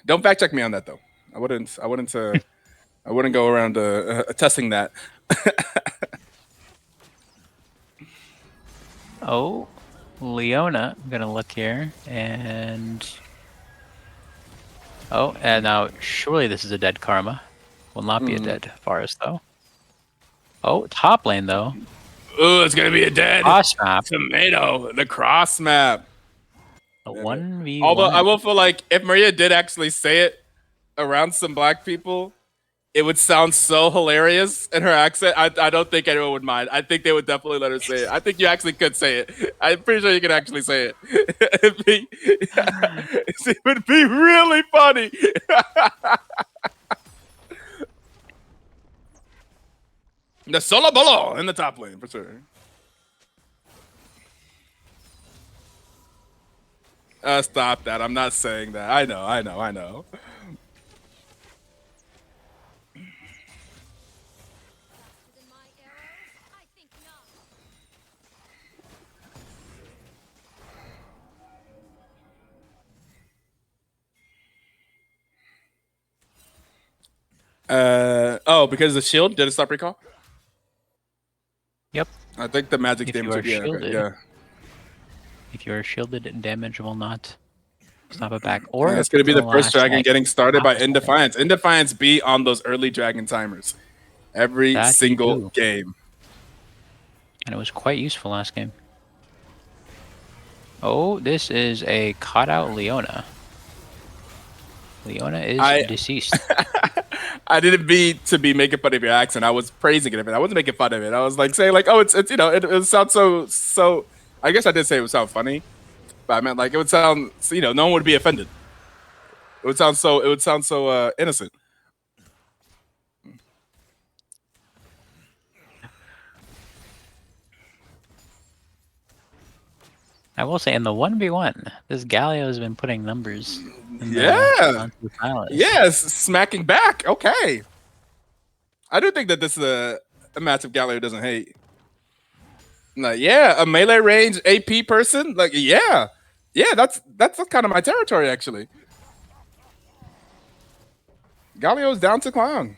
Speaker 1: Don't fact check me on that though. I wouldn't go around attesting that.
Speaker 2: Oh, Leona. I'm gonna look here and oh, and now surely this is a dead Karma. Will not be a dead forest though. Oh, top lane though.
Speaker 1: Ooh, it's gonna be a dead
Speaker 2: Cross map.
Speaker 1: tomato. The cross map.
Speaker 2: A
Speaker 1: Damn it.
Speaker 2: 1v1.
Speaker 1: Although I will feel like if Maria did actually say it around some black people, it would sound so hilarious in her accent. I don't think anyone would mind. I think they would definitely let her say it. I think you actually could say it. I'm pretty sure you could actually say it. It would be really funny. The solo bolo in the top lane for sure. Stop that. I'm not saying that. I know. Because the shield did it stop recall?
Speaker 2: Yep.
Speaker 1: I think the magic
Speaker 2: If
Speaker 1: damage
Speaker 2: you are
Speaker 1: would be
Speaker 2: shielded.
Speaker 1: yeah.
Speaker 2: If you are shielded, damage will not stop it back. Or
Speaker 1: It's gonna be the first dragon
Speaker 2: like,
Speaker 1: getting started by
Speaker 2: second.
Speaker 1: Indefiance. Indefiance be on those early dragon timers every
Speaker 2: That you
Speaker 1: single
Speaker 2: do.
Speaker 1: game.
Speaker 2: And it was quite useful last game. Oh, this is a caught out Leona. Leona is deceased.
Speaker 1: I didn't mean to be making fun of your accent. I was praising it. I wasn't making fun of it. I was like saying like, oh, it's it sounds so. I guess I did say it would sound funny, but I meant like it would sound no one would be offended. It would sound so innocent.
Speaker 2: I will say in the 1v1, this Galio has been putting numbers.
Speaker 1: Yes, smacking back. Okay. I do think that this is a match of Galio doesn't hate. Like, yeah, a melee range AP person. Like, yeah, that's kind of my territory actually. Galio's down to clown.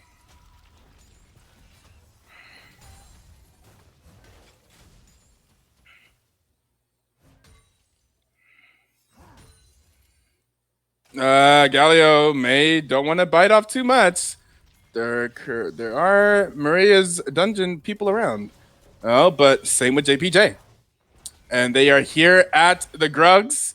Speaker 1: Galio don't want to bite off too much. There are Maria's dungeon people around. Oh, but same with JPJ. And they are here at the Grugs.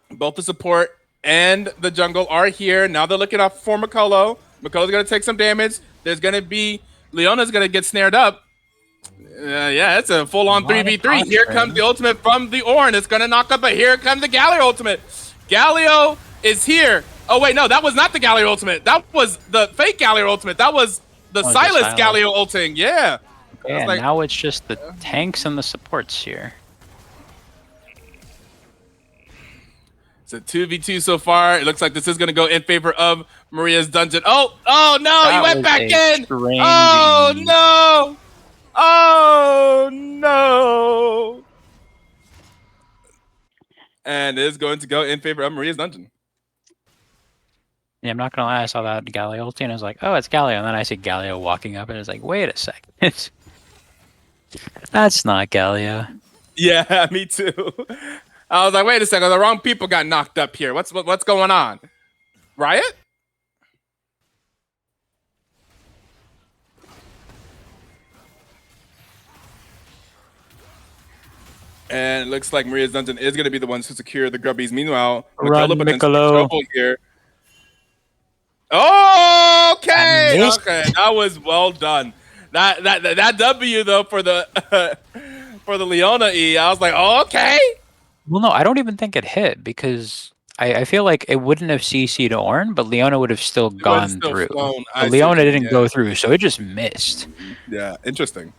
Speaker 1: Both the support and the jungle are here. Now they're looking up for McCullough. McCullough's going to take some damage. There's going to be... Leona's going to get snared up. Yeah, it's a full-on 3v3. Here comes the ultimate from the Ornn. It's going to knock up, but here comes the Galio ultimate. Galio is here. Oh, wait, no, that was not the Galio ultimate. That was the fake Galio ultimate. That was the Silas Galio ulting. Yeah.
Speaker 2: Yeah, like, now it's just the tanks and the supports here.
Speaker 1: It's a 2v2 so far. It looks like this is going to go in favor of Maria's dungeon. Oh no, he went back in. Oh, no. Oh, no. And it is going to go in favor of Maria's dungeon.
Speaker 2: Yeah, I'm not going to lie. I saw that Galio ulti and I was like, oh, it's Galio. And then I see Galio walking up and it's like, wait a second. That's not Galio.
Speaker 1: Yeah, me too. I was like, wait a second. The wrong people got knocked up here. What's going on? Riot? And it looks like Maria's dungeon is going to be the ones who secure the grubbies. Meanwhile,
Speaker 2: Miccolo
Speaker 1: here. Oh, okay. That was well done. That W though for the for the Leona E. I was like, oh, okay.
Speaker 2: Well, no, I don't even think it hit because I feel like it wouldn't have CC'd Ornn, but Leona would have still gone through. But Leona didn't go through, so it just missed.
Speaker 1: Yeah, interesting.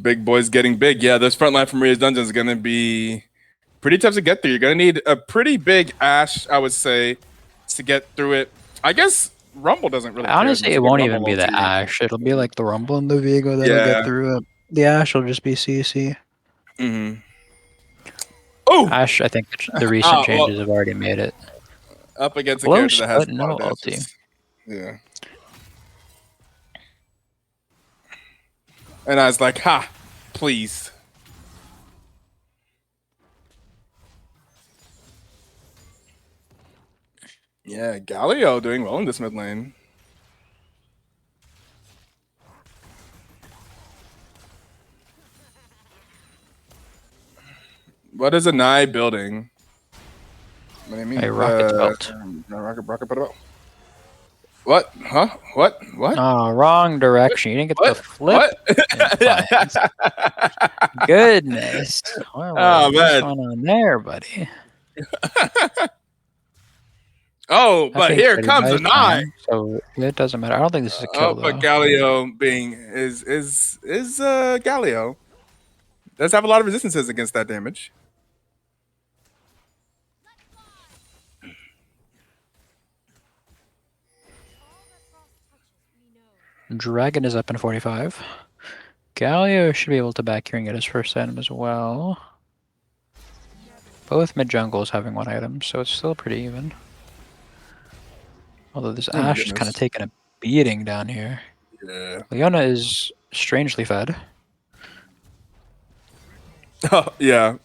Speaker 1: Big boys getting big. Yeah, this front line from Maria's dungeon is going to be pretty tough to get through. You're going to need a pretty big Ashe, I would say, to get through it. I guess Rumble doesn't really.
Speaker 2: Honestly, it won't even be the Ashe. It'll be like the Rumble and the Viego that'll get through it. The Ashe will just be CC.
Speaker 1: Oh,
Speaker 2: Ashe, I think the recent changes have already made it.
Speaker 1: Up against a character that has no
Speaker 2: ulti.
Speaker 1: Yeah. And I was like, ha, please. Yeah, Galio doing well in this mid lane. What is a Nye building? What do you mean?
Speaker 2: A rocket's belt.
Speaker 1: Rocket belt. What? Huh? What? What?
Speaker 2: Oh, wrong direction. You didn't get the
Speaker 1: What?
Speaker 2: flip.
Speaker 1: What?
Speaker 2: Defiance. Goodness.
Speaker 1: Oh
Speaker 2: What's
Speaker 1: man.
Speaker 2: going on there, buddy?
Speaker 1: Oh,
Speaker 2: I
Speaker 1: but
Speaker 2: think
Speaker 1: here
Speaker 2: Freddy
Speaker 1: comes a
Speaker 2: buys
Speaker 1: Nye.
Speaker 2: time, so it doesn't matter. I don't think this is a
Speaker 1: Oh,
Speaker 2: kill
Speaker 1: but
Speaker 2: though.
Speaker 1: Galio being is Galio does have a lot of resistances against that damage.
Speaker 2: Dragon is up in 45. Galio should be able to back here and get his first item as well. Both mid jungles having one item, so it's still pretty even. Although this
Speaker 1: Oh my
Speaker 2: Ashe is kind of
Speaker 1: goodness.
Speaker 2: taking a beating down here.
Speaker 1: Yeah.
Speaker 2: Leona is strangely fed.
Speaker 1: Oh yeah.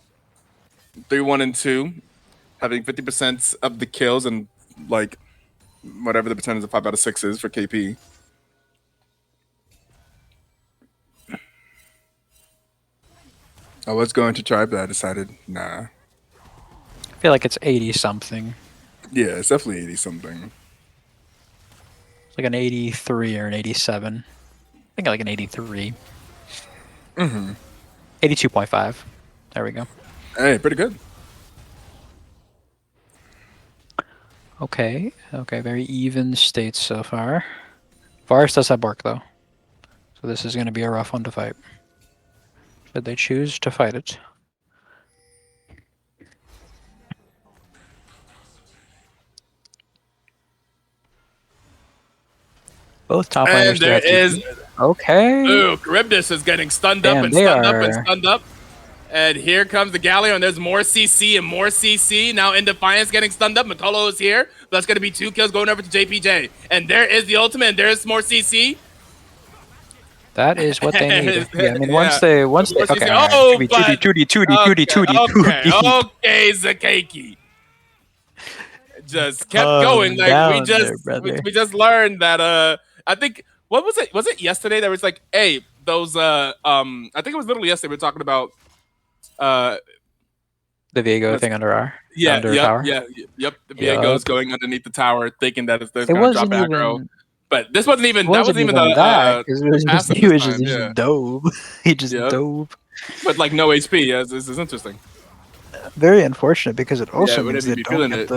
Speaker 1: 3, 1, and 2, having 50% of the kills and like whatever the percentage of 5 out of 6 is for KP. I was going to try, but I decided nah.
Speaker 2: I feel like it's 80 something.
Speaker 1: Yeah, it's definitely 80 something.
Speaker 2: It's like an 83 or an 87. I think like an 83.
Speaker 1: Mm-hmm.
Speaker 2: 82.5. There we go.
Speaker 1: Hey, pretty good.
Speaker 2: Okay, very even states so far. Varus does have Bork though, so this is going to be a rough one to fight. Should they choose to fight it? Both top laners
Speaker 1: And there is
Speaker 2: okay.
Speaker 1: ooh, Charybdis is getting stunned up
Speaker 2: Damn,
Speaker 1: and
Speaker 2: they
Speaker 1: stunned up and
Speaker 2: are.
Speaker 1: stunned up. And here comes the Galio, and there's more CC and more CC. Now in Defiance getting stunned up. Makolo is here. That's going to be 2 kills going over to JPJ. And there is the ultimate, and there's more CC.
Speaker 2: That is what they need. Yeah, I mean, once
Speaker 1: Yeah.
Speaker 2: they okay, all right.
Speaker 1: Oh,
Speaker 2: 2D,
Speaker 1: but
Speaker 2: 2D, 2D, 2D,
Speaker 1: okay,
Speaker 2: 2D, 2D,
Speaker 1: okay,
Speaker 2: 2D.
Speaker 1: okay, Zakaki. Just kept going. Like
Speaker 2: Down there, brother.
Speaker 1: we just learned that I think what was it? Was it yesterday that was like, hey, those I think it was literally yesterday we were talking about
Speaker 2: The Viego thing under our tower.
Speaker 1: Yep. The Viego's going underneath the tower, thinking that it's
Speaker 2: It
Speaker 1: gonna drop
Speaker 2: wasn't
Speaker 1: aggro.
Speaker 2: even.
Speaker 1: But this wasn't even
Speaker 2: It
Speaker 1: that
Speaker 2: wasn't
Speaker 1: wasn't even
Speaker 2: even that because it was
Speaker 1: the
Speaker 2: just
Speaker 1: passive
Speaker 2: he
Speaker 1: this
Speaker 2: was
Speaker 1: time.
Speaker 2: just
Speaker 1: Yeah.
Speaker 2: dove. He just
Speaker 1: Yep.
Speaker 2: dove.
Speaker 1: But like no HP. Yeah, this is interesting.
Speaker 2: Very unfortunate because it also
Speaker 1: Yeah,
Speaker 2: means
Speaker 1: whatever you
Speaker 2: they
Speaker 1: be
Speaker 2: don't
Speaker 1: feeling
Speaker 2: get
Speaker 1: it.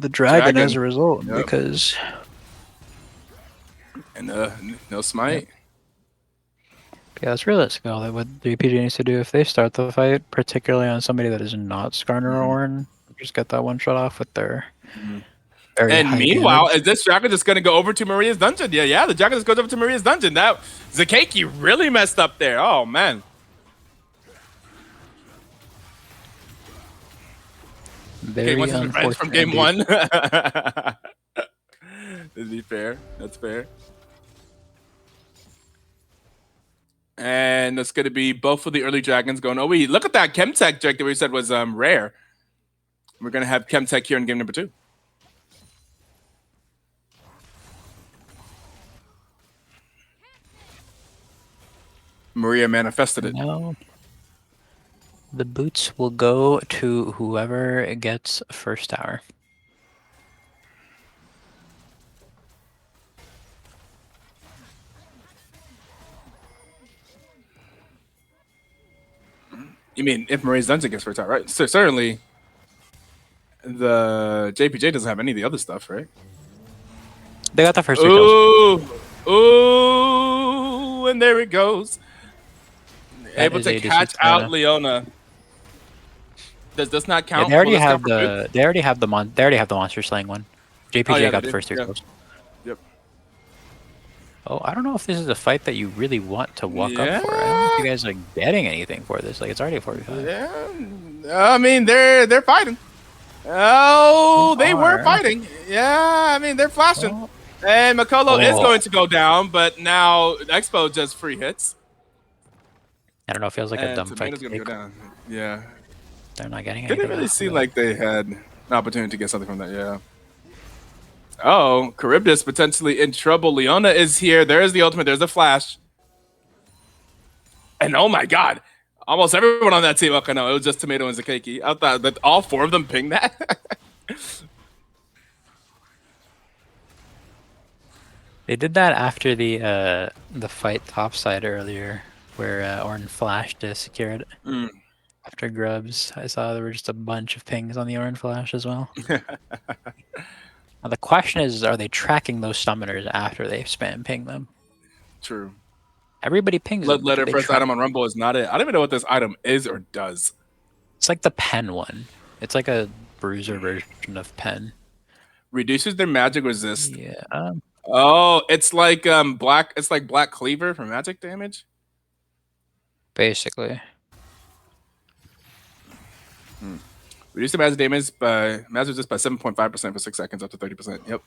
Speaker 2: the dragon as a result
Speaker 1: Yep.
Speaker 2: because
Speaker 1: And no smite.
Speaker 2: yeah, it's realistic. All that what the PG needs to do if they start the fight, particularly on somebody that is not Skarner or Ornn, just get that one shot off with their very
Speaker 1: And
Speaker 2: high
Speaker 1: meanwhile,
Speaker 2: damage.
Speaker 1: is this dragon just gonna go over to Maria's dungeon? Yeah, the dragon just goes over to Maria's dungeon. That Zakaki really messed up there. Oh man.
Speaker 2: Very
Speaker 1: Okay, once his revenge from game
Speaker 2: indeed.
Speaker 1: 1. To be fair, that's fair. And that's gonna be both of the early dragons going. Oh wait, look at that Chemtech Drake that we said was rare. We're gonna have Chemtech here in game number 2. Maria manifested it.
Speaker 2: Now, the boots will go to whoever gets first tower.
Speaker 1: You mean if Maria's dungeon gets first tower, right? So certainly the JPJ doesn't have any of the other stuff, right?
Speaker 2: They got the first 3 kills.
Speaker 1: Ooh, and there it goes.
Speaker 2: That
Speaker 1: Able
Speaker 2: is
Speaker 1: to
Speaker 2: 86
Speaker 1: catch out
Speaker 2: mana.
Speaker 1: Leona. Does this not
Speaker 2: Yeah,
Speaker 1: count?
Speaker 2: they already
Speaker 1: Will this
Speaker 2: have
Speaker 1: count for boots?
Speaker 2: the they already have the monster slaying one. JPJ
Speaker 1: Oh, yeah,
Speaker 2: got
Speaker 1: they
Speaker 2: the
Speaker 1: do.
Speaker 2: first 3
Speaker 1: Yeah.
Speaker 2: kills.
Speaker 1: Yep.
Speaker 2: Oh, I don't know if this is a fight that you really want to walk up for. I don't know
Speaker 1: Yeah.
Speaker 2: if you guys are getting anything for this. Like it's already a 45.
Speaker 1: Yeah. I mean, they're fighting. Oh, they were
Speaker 2: are.
Speaker 1: fighting. Yeah, I mean, they're flashing.
Speaker 2: Well,
Speaker 1: And Makolo is
Speaker 2: Oh.
Speaker 1: going to go down, but now Expo just free hits.
Speaker 2: I don't know. It feels like a
Speaker 1: And
Speaker 2: dumb fight
Speaker 1: Tomato's
Speaker 2: to
Speaker 1: gonna
Speaker 2: take.
Speaker 1: go down. Yeah.
Speaker 2: They're not getting
Speaker 1: Didn't
Speaker 2: anything.
Speaker 1: really seem like they had an opportunity to get something from that, yeah. Oh, Charybdis potentially in trouble. Leona is here. There's the ultimate. There's the flash. And oh my god, almost everyone on that team. Okay, no, it was just Tomato and Zakeki. I thought that all four of them pinged that.
Speaker 2: They did that after the fight topside earlier, where Ornn flashed to secure it.
Speaker 1: Mm.
Speaker 2: After Grubs, I saw there were just a bunch of pings on the Ornn flash as well. Now the question is, are they tracking those summoners after they spam ping them?
Speaker 1: True.
Speaker 2: Everybody pings them, but do
Speaker 1: Letter
Speaker 2: they
Speaker 1: first
Speaker 2: track?
Speaker 1: item on Rumble is not it. I don't even know what this item is or does.
Speaker 2: It's like the pen one. It's like a bruiser version of pen.
Speaker 1: Reduces their magic resist.
Speaker 2: Yeah.
Speaker 1: Oh, it's like black. It's like Black Cleaver for magic damage.
Speaker 2: Basically.
Speaker 1: Reduce the magic damage by magic resist by 7.5% for 6 seconds up to 30%. Yep.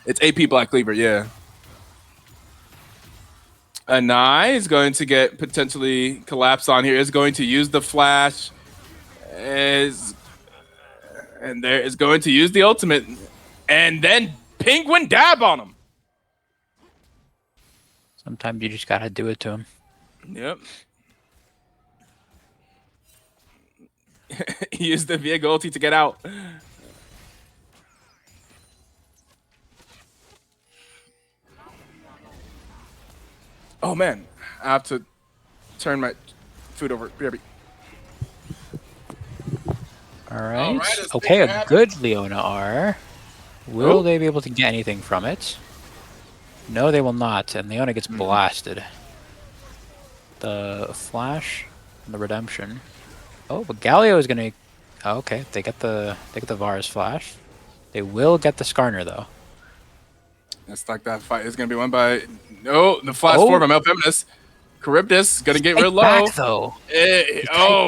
Speaker 1: It's AP Black Cleaver, yeah. Anai is going to get potentially collapsed on here. Is going to use the flash. And there is going to use the ultimate. And then Penguin dab on him.
Speaker 2: Sometimes you just gotta do it to him.
Speaker 1: Yep. Use the Viego ulti to get out. Oh man, I have to turn my food over.
Speaker 2: All right.
Speaker 1: let's
Speaker 2: Okay,
Speaker 1: make it
Speaker 2: a
Speaker 1: happen.
Speaker 2: good Leona R. Will they be able to get anything from it? No, they will not, and Leona gets blasted. The flash and the redemption. Oh, but Galio is gonna. Oh, okay, they get the Varus flash. They will get the Skarner though.
Speaker 1: It's like that fight is gonna be won by the flash forward by Male Feminist. Charybdis gonna get real low.
Speaker 2: Back, though.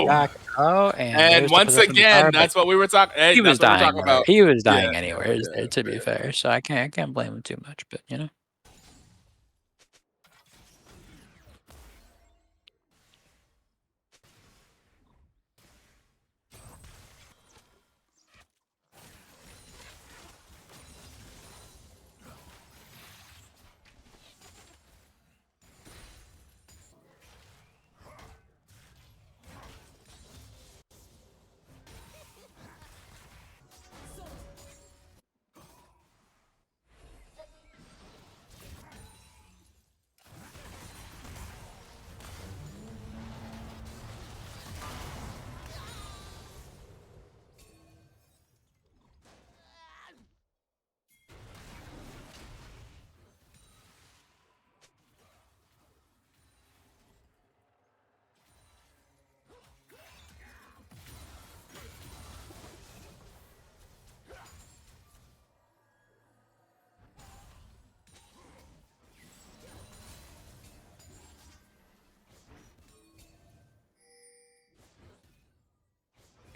Speaker 1: Back.
Speaker 2: Oh,
Speaker 1: and once again, that's what we were talking. Hey,
Speaker 2: he was dying
Speaker 1: about.
Speaker 2: He was dying anyways. To be fair, so I can't blame him too much. But you know.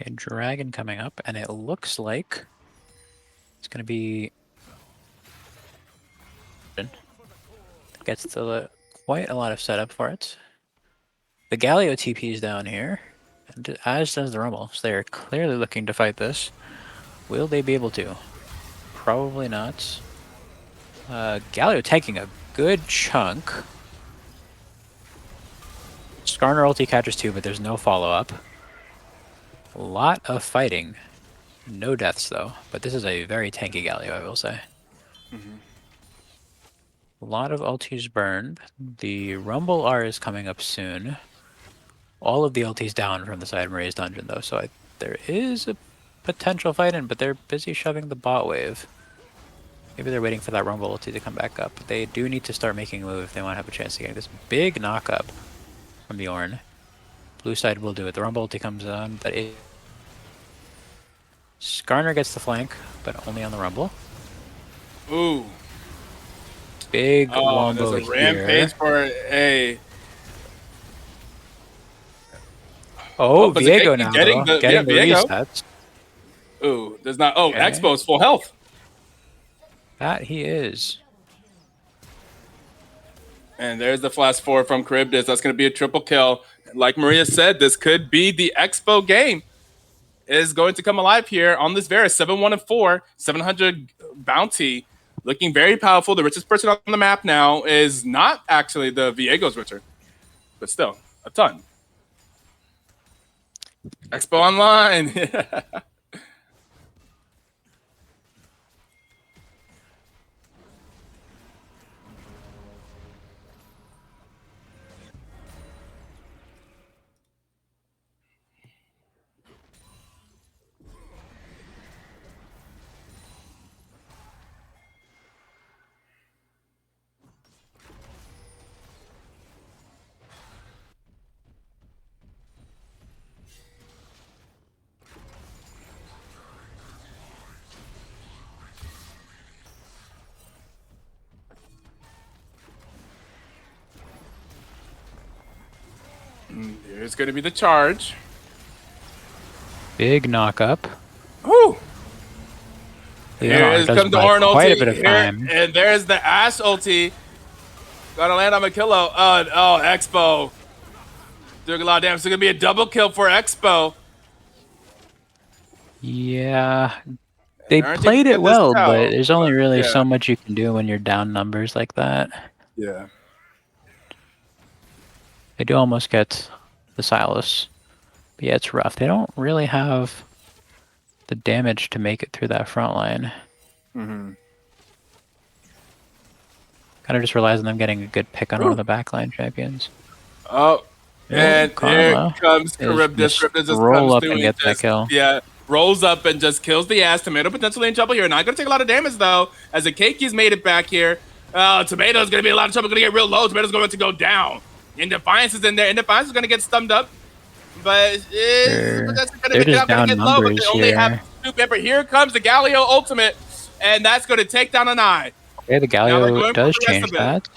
Speaker 2: A dragon coming up, and it looks like it's gonna be gets to quite a lot of setup for it. The Galio TP is down here, and as does the Rumble. So they are clearly looking to fight this. Will they be able to? Probably not. Galio taking a good chunk. Skarner ulti catches too, but there's no follow-up. A lot of fighting. No deaths, though. But this is a very tanky Galio, I will say. A lot of ultis burned. The Rumble R is coming up soon. All of the ultis down from the side of Maria's dungeon, though, so there is a potential fight in, but they're busy shoving the bot wave. Maybe they're waiting for that Rumble ulti to come back up. They do need to start making a move if they want to have a chance to get this big knock-up from the Ornn. Blue side will do it. The Rumble ulti comes on, but Skarner gets the flank, but only on the Rumble.
Speaker 1: Ooh.
Speaker 2: Big wombo
Speaker 1: there's a rampage for a.
Speaker 2: Oh, Viego now,
Speaker 1: getting the
Speaker 2: Viego. Resets.
Speaker 1: Ooh, there's not. Oh, okay. Expo's full health.
Speaker 2: That he is.
Speaker 1: And there's the flash forward from Charybdis. That's going to be a triple kill. Like Maria said, this could be the Expo game. is going to come alive here on this Varus. 7-1-4, 700 bounty. Looking very powerful. The richest person on the map now is not actually the Viego's Richard, but still a ton. Expo Online. Here's going to be the charge.
Speaker 2: Big knock up.
Speaker 1: Woo!
Speaker 2: Yeah,
Speaker 1: Here comes the Orin
Speaker 2: quite
Speaker 1: ulti.
Speaker 2: a bit of time.
Speaker 1: And there's the Ashe ulti. Gonna land on Makillo. Oh, Expo. Doing a lot of damage. It's going to be a double kill for Expo.
Speaker 2: Yeah. They played it well, but there's only really so much you can do when you're down numbers like that.
Speaker 1: Yeah.
Speaker 2: They do almost get the Silas. But yeah, it's rough. They don't really have the damage to make it through that front line.
Speaker 1: Mm-hmm.
Speaker 2: Kind of just relies on them getting a good pick on one of the backline champions.
Speaker 1: Oh, and here comes Charybdis. Charybdis just
Speaker 2: roll
Speaker 1: comes
Speaker 2: up
Speaker 1: through
Speaker 2: and gets that kill.
Speaker 1: Yeah, rolls up and just kills the ass. Tomato potentially in trouble here. Not going to take a lot of damage, though, as the Keki's made it back here. Tomato's going to be a lot of trouble. Going to get real low. Tomato's going to go down. And Defiance is in there. And Defiance is going to get stunned up. But that's going to get low. But they only have 2 pepper. Here comes the Galio ultimate. And that's going to take down an eye.
Speaker 2: Okay, the Galio does change that.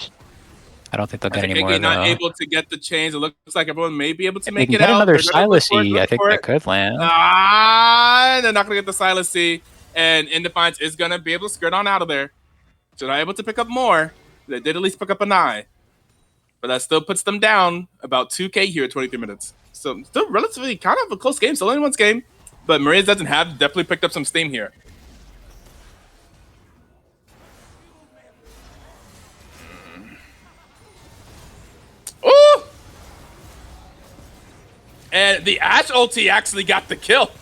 Speaker 2: I don't think they'll get any more.
Speaker 1: Not able to get the change. It looks like everyone may be able to make
Speaker 2: it out.
Speaker 1: Get
Speaker 2: another Silas-y. I think that could land.
Speaker 1: They're not going to get the Silas-y. And Indefiance is going to be able to skirt on out of there. So they're able to pick up more. They did at least pick up an eye. But that still puts them down about 2K here at 23 minutes. So still relatively kind of a close game. Still anyone's game. But Maria's doesn't have definitely picked up some steam here. Ooh! And the Ashe ulti actually got the kill.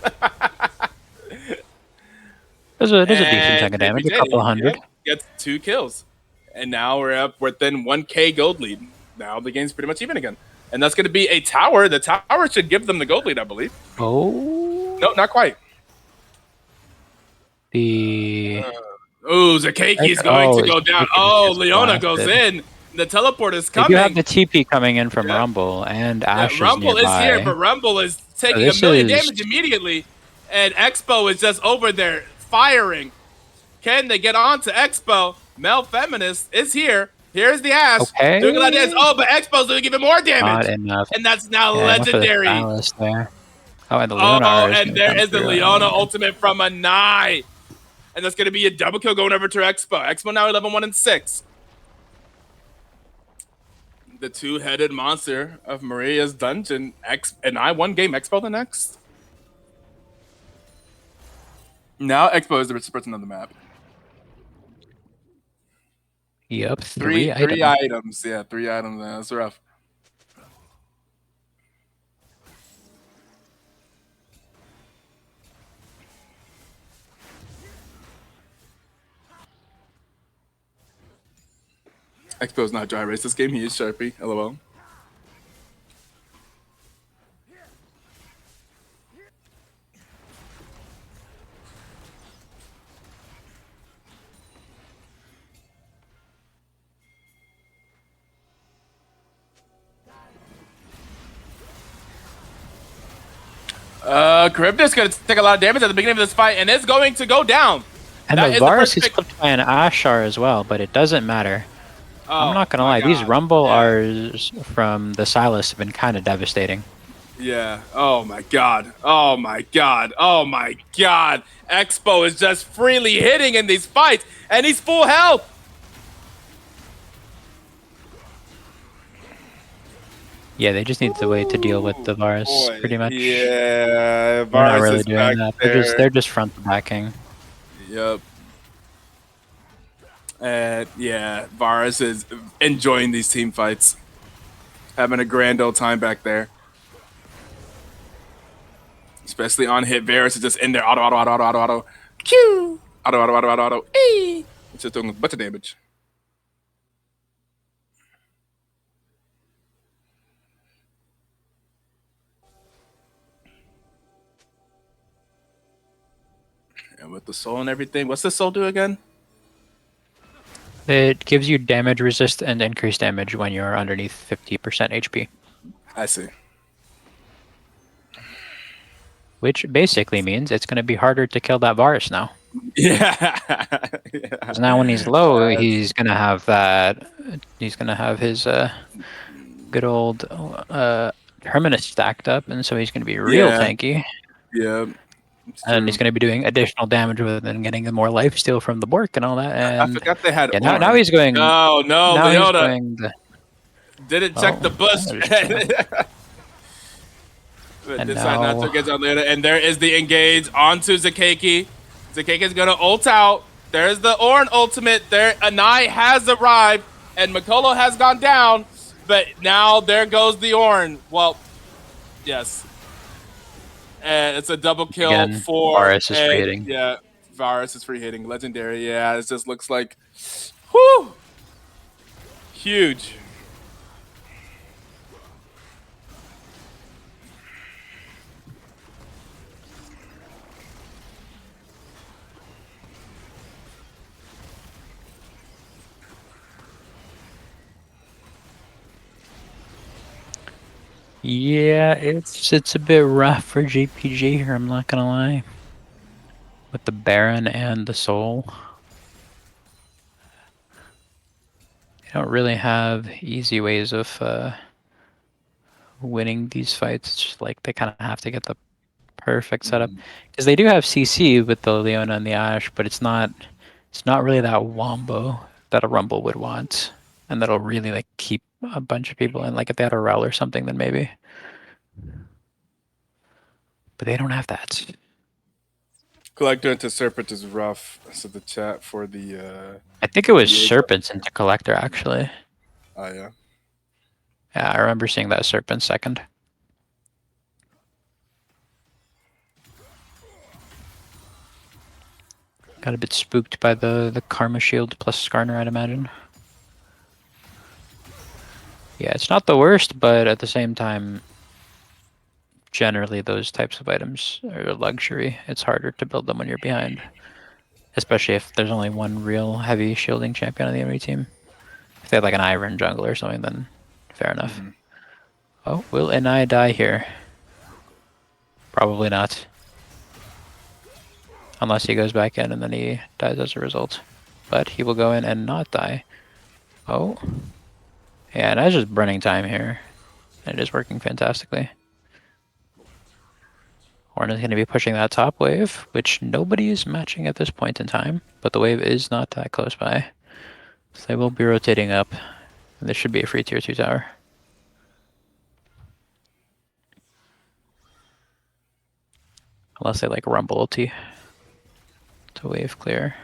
Speaker 2: There's a decent chunk of damage, a couple hundred.
Speaker 1: Gets 2 kills. And now we're up within 1K gold lead. Now the game's pretty much even again. And that's going to be a tower. The tower should give them the gold lead, I believe.
Speaker 2: Oh.
Speaker 1: No, not quite. Zakeki's going to go down. Oh, Leona goes in. The teleport is coming.
Speaker 2: You have the TP coming in from Rumble and Ashe
Speaker 1: Rumble
Speaker 2: is
Speaker 1: here, but Rumble is taking a million damage immediately. And Expo is just over there firing. Can they get on to Expo? Mel Feminist is here. Here's the Ashe. Doing a lot of damage. Oh, but Expo's doing even more damage.
Speaker 2: Not enough.
Speaker 1: And that's now legendary.
Speaker 2: There. Oh, and the Leona
Speaker 1: and there is the Leona ultimate from a Nye. And that's going to be a double kill going over to Expo. Expo now 11-1-6. The 2-headed monster of Maria's dungeon. And I one game, Expo the next. Now Expo is the richest person on the map.
Speaker 2: Yep,
Speaker 1: three items. Yeah, 3 items. That's rough. Expo's not dry race this game. He is Sharpie. LOL. Charybdis going to take a lot of damage at the beginning of this fight, and it's going to go down.
Speaker 2: And the Varus is clipped by an Ashar as well, but it doesn't matter. I'm not going to lie. These Rumble R's from the Silas have been kind of devastating.
Speaker 1: Yeah. Oh, my God. Oh, my God. Oh, my God. Expo is just freely hitting in these fights, and he's full health.
Speaker 2: Yeah, they just need the way to deal with the
Speaker 1: Ooh,
Speaker 2: virus,
Speaker 1: boy.
Speaker 2: pretty much.
Speaker 1: Yeah,
Speaker 2: They're not
Speaker 1: Varus
Speaker 2: really
Speaker 1: is
Speaker 2: doing
Speaker 1: back
Speaker 2: that.
Speaker 1: there.
Speaker 2: They're just front backing.
Speaker 1: Yep. Yeah, Varus is enjoying these team fights, having a grand old time back there. Especially on hit, Varus is just in there, auto, Q, auto, ee. It's just doing a bunch of damage. And with the soul and everything, what's the soul do again?
Speaker 2: It gives you damage resist and increased damage when you're underneath 50% HP.
Speaker 1: I see.
Speaker 2: Which basically means it's going to be harder to kill that virus now.
Speaker 1: Yeah.
Speaker 2: Because now when he's low, he's going to have that. He's going to have his good old Terminus stacked up, and so he's going to be real
Speaker 1: Yeah.
Speaker 2: tanky.
Speaker 1: Yeah. It's
Speaker 2: And he's
Speaker 1: true.
Speaker 2: going to be doing additional damage with it and getting more lifesteal from the Bork and all that.
Speaker 1: I
Speaker 2: And
Speaker 1: forgot they had
Speaker 2: yeah, now
Speaker 1: Orn.
Speaker 2: he's going.
Speaker 1: Oh no,
Speaker 2: Now he's
Speaker 1: Leona
Speaker 2: going.
Speaker 1: didn't check
Speaker 2: Oh,
Speaker 1: the bush.
Speaker 2: there's Chad.
Speaker 1: But
Speaker 2: And
Speaker 1: decide not to
Speaker 2: now
Speaker 1: engage on Leona. And there is the engage onto Zakeki. Zakeki's gonna ult out. There's the Orn ultimate. There, Anai has arrived, and Makolo has gone down. But now there goes the Orn. Well, yes. And it's a double kill
Speaker 2: again,
Speaker 1: for
Speaker 2: Varus is free hitting.
Speaker 1: yeah, Varus is free hitting. Legendary. Yeah, it just looks like whew, huge.
Speaker 2: Yeah, it's a bit rough for JPG here, I'm not gonna lie. With the Baron and the Soul. They don't really have easy ways of winning these fights. It's just like they kind of have to get the perfect setup. Because they do have CC with the Leona and the Ashe, but it's not really that wombo that a Rumble would want. And that'll really like keep a bunch of people in. Like if they had a Rel or something, then maybe. But they don't have that.
Speaker 1: Collector into Serpent is rough. So the chat for the
Speaker 2: I think it was
Speaker 1: Diego.
Speaker 2: Serpents into Collector, actually.
Speaker 1: Oh yeah.
Speaker 2: Yeah, I remember seeing that Serpent second. Got a bit spooked by the Karma Shield plus Skarner, I'd imagine. Yeah, it's not the worst, but at the same time, generally those types of items are a luxury. It's harder to build them when you're behind. Especially if there's only one real heavy shielding champion on the enemy team. If they have like an Iron jungle or something, then fair enough. Oh, will Inai die here? Probably not. Unless he goes back in and then he dies as a result. But he will go in and not die. Oh. Yeah, and I was just burning time here. And it is working fantastically. Ornn is going to be pushing that top wave, which nobody is matching at this point in time. But the wave is not that close by. So they will be rotating up. And this should be a free tier 2 tower. Unless they like rumble ulti to wave clear.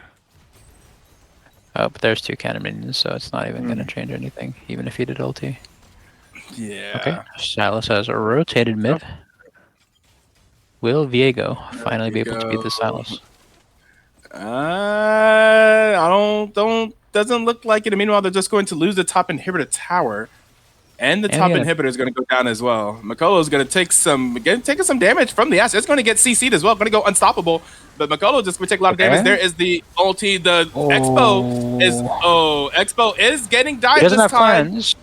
Speaker 2: Oh, but there's 2 cannon minions, so it's not even going to change anything, even if he did ulti.
Speaker 1: Yeah.
Speaker 2: Okay, Silas has a rotated mid. Will Viego finally be able to beat the Silas?
Speaker 1: I don't doesn't look like it. And meanwhile, they're just going to lose the top inhibitor tower. And the top inhibitor is going to go down as well. Makolo is going to take taking some damage from the Ashe. It's going to get CC'd as well. Going to go unstoppable. But Makolo just going to take a lot of damage. There is the ulti. The Expo is getting died this time.
Speaker 2: Cleanse.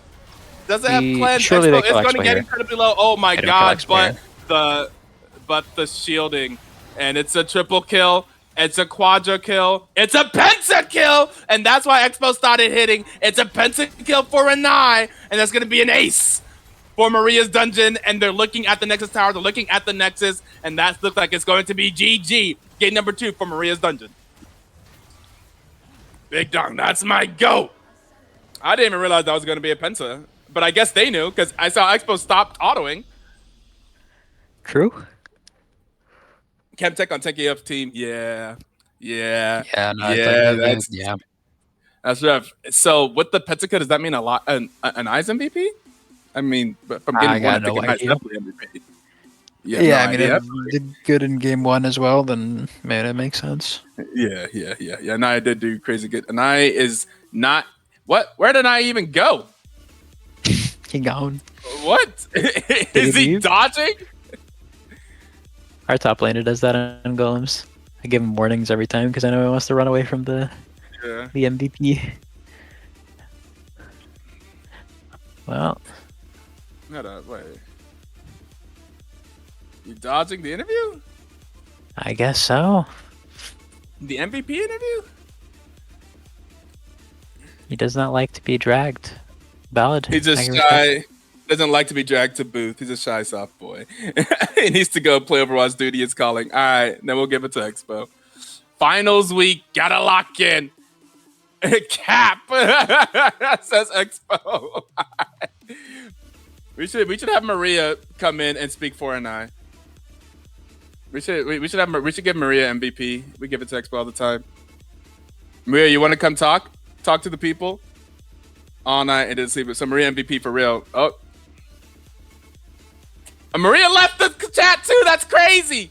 Speaker 1: Doesn't have cleanse.
Speaker 2: Surely
Speaker 1: Expo is going to get
Speaker 2: here.
Speaker 1: incredibly low. Oh my god! But the shielding, and it's a triple kill. It's a quadra kill. It's a penta kill, and that's why Expo started hitting. It's a penta kill for Anai, and that's gonna be an ace for Maria's dungeon. And they're looking at the Nexus tower. They're looking at the Nexus, and that looks like it's going to be GG. Game number 2 for Maria's dungeon. Big Dong, that's my goat. I didn't even realize that was gonna be a penta. but I guess they knew because I saw Expo stopped autoing.
Speaker 2: True.
Speaker 1: Chemtech on TechAF team. Yeah. Yeah.
Speaker 2: Yeah, no, it's like
Speaker 1: Yeah.
Speaker 2: yeah.
Speaker 1: That's rough. So with the Pizzica, does that mean a lot an Eyes MVP? I mean, but from
Speaker 2: I
Speaker 1: game one,
Speaker 2: got
Speaker 1: I think
Speaker 2: no
Speaker 1: an Eyes
Speaker 2: idea.
Speaker 1: definitely MVP. You have no
Speaker 2: Yeah, I mean,
Speaker 1: idea.
Speaker 2: if it did good in game one as well, then man, it makes sense.
Speaker 1: Yeah. And I did do crazy good. And I is not what? Where did I even go?
Speaker 2: He gone.
Speaker 1: What is he
Speaker 2: leave?
Speaker 1: dodging?
Speaker 2: Our top laner does that on golems. I give him warnings every time because I know he wants to run away from the MVP. Well,
Speaker 1: Wait. You dodging the interview?
Speaker 2: I guess so.
Speaker 1: The MVP interview?
Speaker 2: He does not like to be dragged. Valid.
Speaker 1: He's just shy. Doesn't like to be dragged to booth. He's a shy soft boy. He needs to go play Overwatch. Duty is calling. All right, then we'll give it to Expo. Finals week, gotta lock in. Cap says Expo. We should have Maria come in and speak for an eye. We should give Maria MVP. We give it to Expo all the time. Maria, you want to come talk to the people all night and then sleep with some Maria MVP for real. Oh, Maria left the chat too. That's crazy.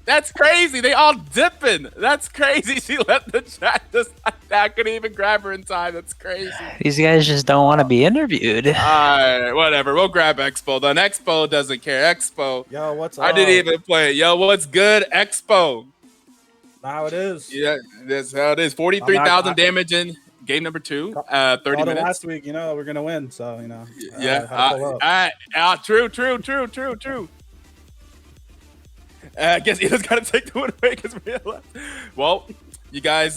Speaker 1: That's crazy. They all dipping. That's crazy. She left the chat just like that. I couldn't even grab her in time. That's crazy.
Speaker 2: These guys just don't want to be interviewed.
Speaker 1: All right, whatever. We'll grab Expo. Then Expo doesn't care. Expo.
Speaker 3: Yo, what's up?
Speaker 1: I didn't even play it. Yo, what's good? Expo.
Speaker 3: How it is.
Speaker 1: Yeah, that's how it is. 43,000 damage in game number 2. 30 minutes.
Speaker 3: Last week, we're gonna win. So
Speaker 1: Yeah. True. I guess he just got to take the win away because we left. Well, you guys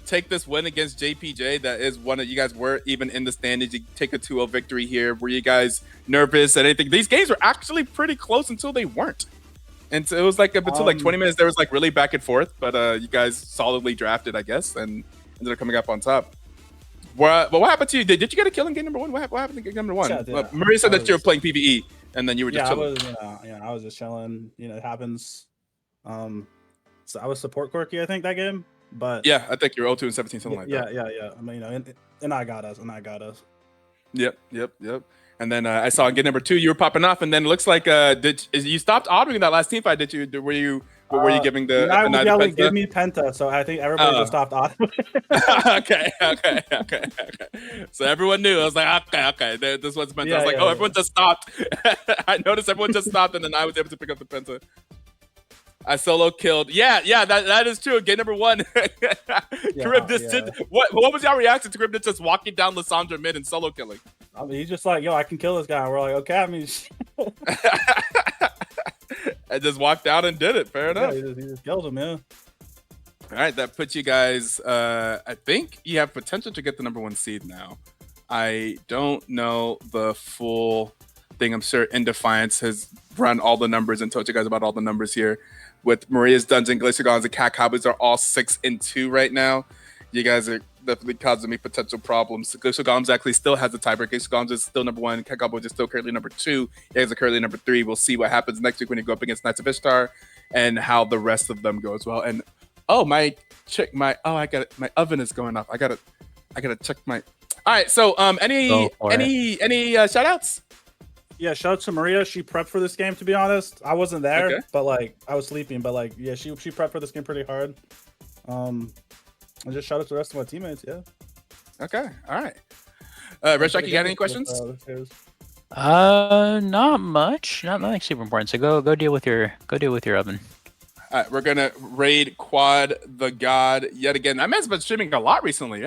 Speaker 1: take this win against JPJ. That is one of you guys were even in the standings. You take a 2-0 victory here. Were you guys nervous at anything? These games were actually pretty close until they weren't. And so it was like up until like 20 minutes, there was like really back and forth. But you guys solidly drafted, I guess, and ended up coming up on top. What happened to you? Did you get a kill in game number 1? What happened in game number 1?
Speaker 3: Yeah,
Speaker 1: Maria said that you were playing PvE. And then you were just chilling.
Speaker 3: I was just chilling. It happens. So I was support quirky, I think, that game. But
Speaker 1: yeah, I think you're 0-2 and 17, something like that.
Speaker 3: Yeah. I mean, and I got us.
Speaker 1: Yep. And then I saw in game number 2 you were popping off, and then it looks like you stopped ordering that last team fight? Did you? Were you giving the?
Speaker 3: I was yelling, "Give me Penta!" So I think everybody just stopped ordering.
Speaker 1: Okay. So everyone knew. I was like, okay. This one's Penta. I was like, everyone just stopped. I noticed everyone just stopped, and then I was able to pick up the Penta. I solo killed. Yeah, that is true. Game number 1. What was your reaction to Charybdis just walking down Lissandra mid and solo killing?
Speaker 3: I mean, he's just like, yo, I can kill this guy. And we're like, okay, I mean,
Speaker 1: I just walked out and did it. Fair enough.
Speaker 3: He just killed him, yeah.
Speaker 1: All right, that puts you guys. I think you have potential to get the number 1 seed now. I don't know the full thing. I'm sure In Defiance has run all the numbers and told you guys about all the numbers here. With Maria's Dungeon, Glacier Goblins, and Cat Cowboys are all 6-2 right now. You guys are definitely causing me potential problems. Glacier Goblins actually still has the tiebreak. Glacier Goblins is still number 1. Cat Cowboys is still currently number 2. You guys are currently number 3. We'll see what happens next week when you go up against Knights of Ishtar and how the rest of them go as well. And my oven is going off. I gotta check my. All right, so any shout outs?
Speaker 3: Yeah, shout out to Maria. She prepped for this game, to be honest. I wasn't there, but like I was sleeping. But like, yeah, she prepped for this game pretty hard. And just shout out to the rest of my teammates. Yeah.
Speaker 1: Okay. All right. Reshak, you got any questions?
Speaker 2: Not much. Not nothing super important. So go deal with your oven.
Speaker 1: All right, we're gonna raid Quad the God yet again. That man's been streaming a lot recently.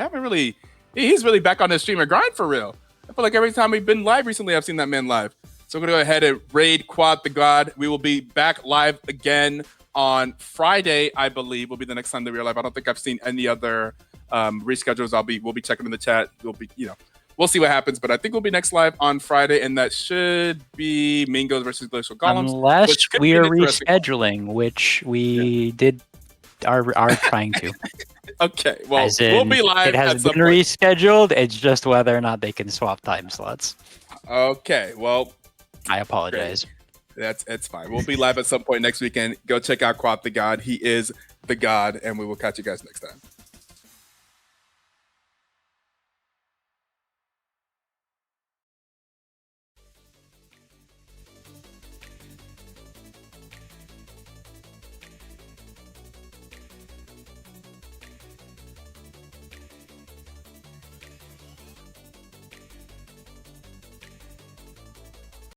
Speaker 1: He's really back on his streamer grind for real. I feel like every time we've been live recently, I've seen that man live. So we're gonna go ahead and raid Quad the God. We will be back live again on Friday, I believe, will be the next time that we're live. I don't think I've seen any other reschedules. We'll be checking in the chat. We'll see what happens, but I think we'll be next live on Friday, and that should be Mingos versus Glacial Golems.
Speaker 2: Unless we are rescheduling, which we are trying to.
Speaker 1: Okay, well, we'll be live.
Speaker 2: It has been rescheduled. It's just whether or not they can swap time slots.
Speaker 1: Okay, well,
Speaker 2: I apologize.
Speaker 1: it's fine. We'll be live at some point next weekend. Go check out Quap the God. He is the God, and we will catch you guys next time.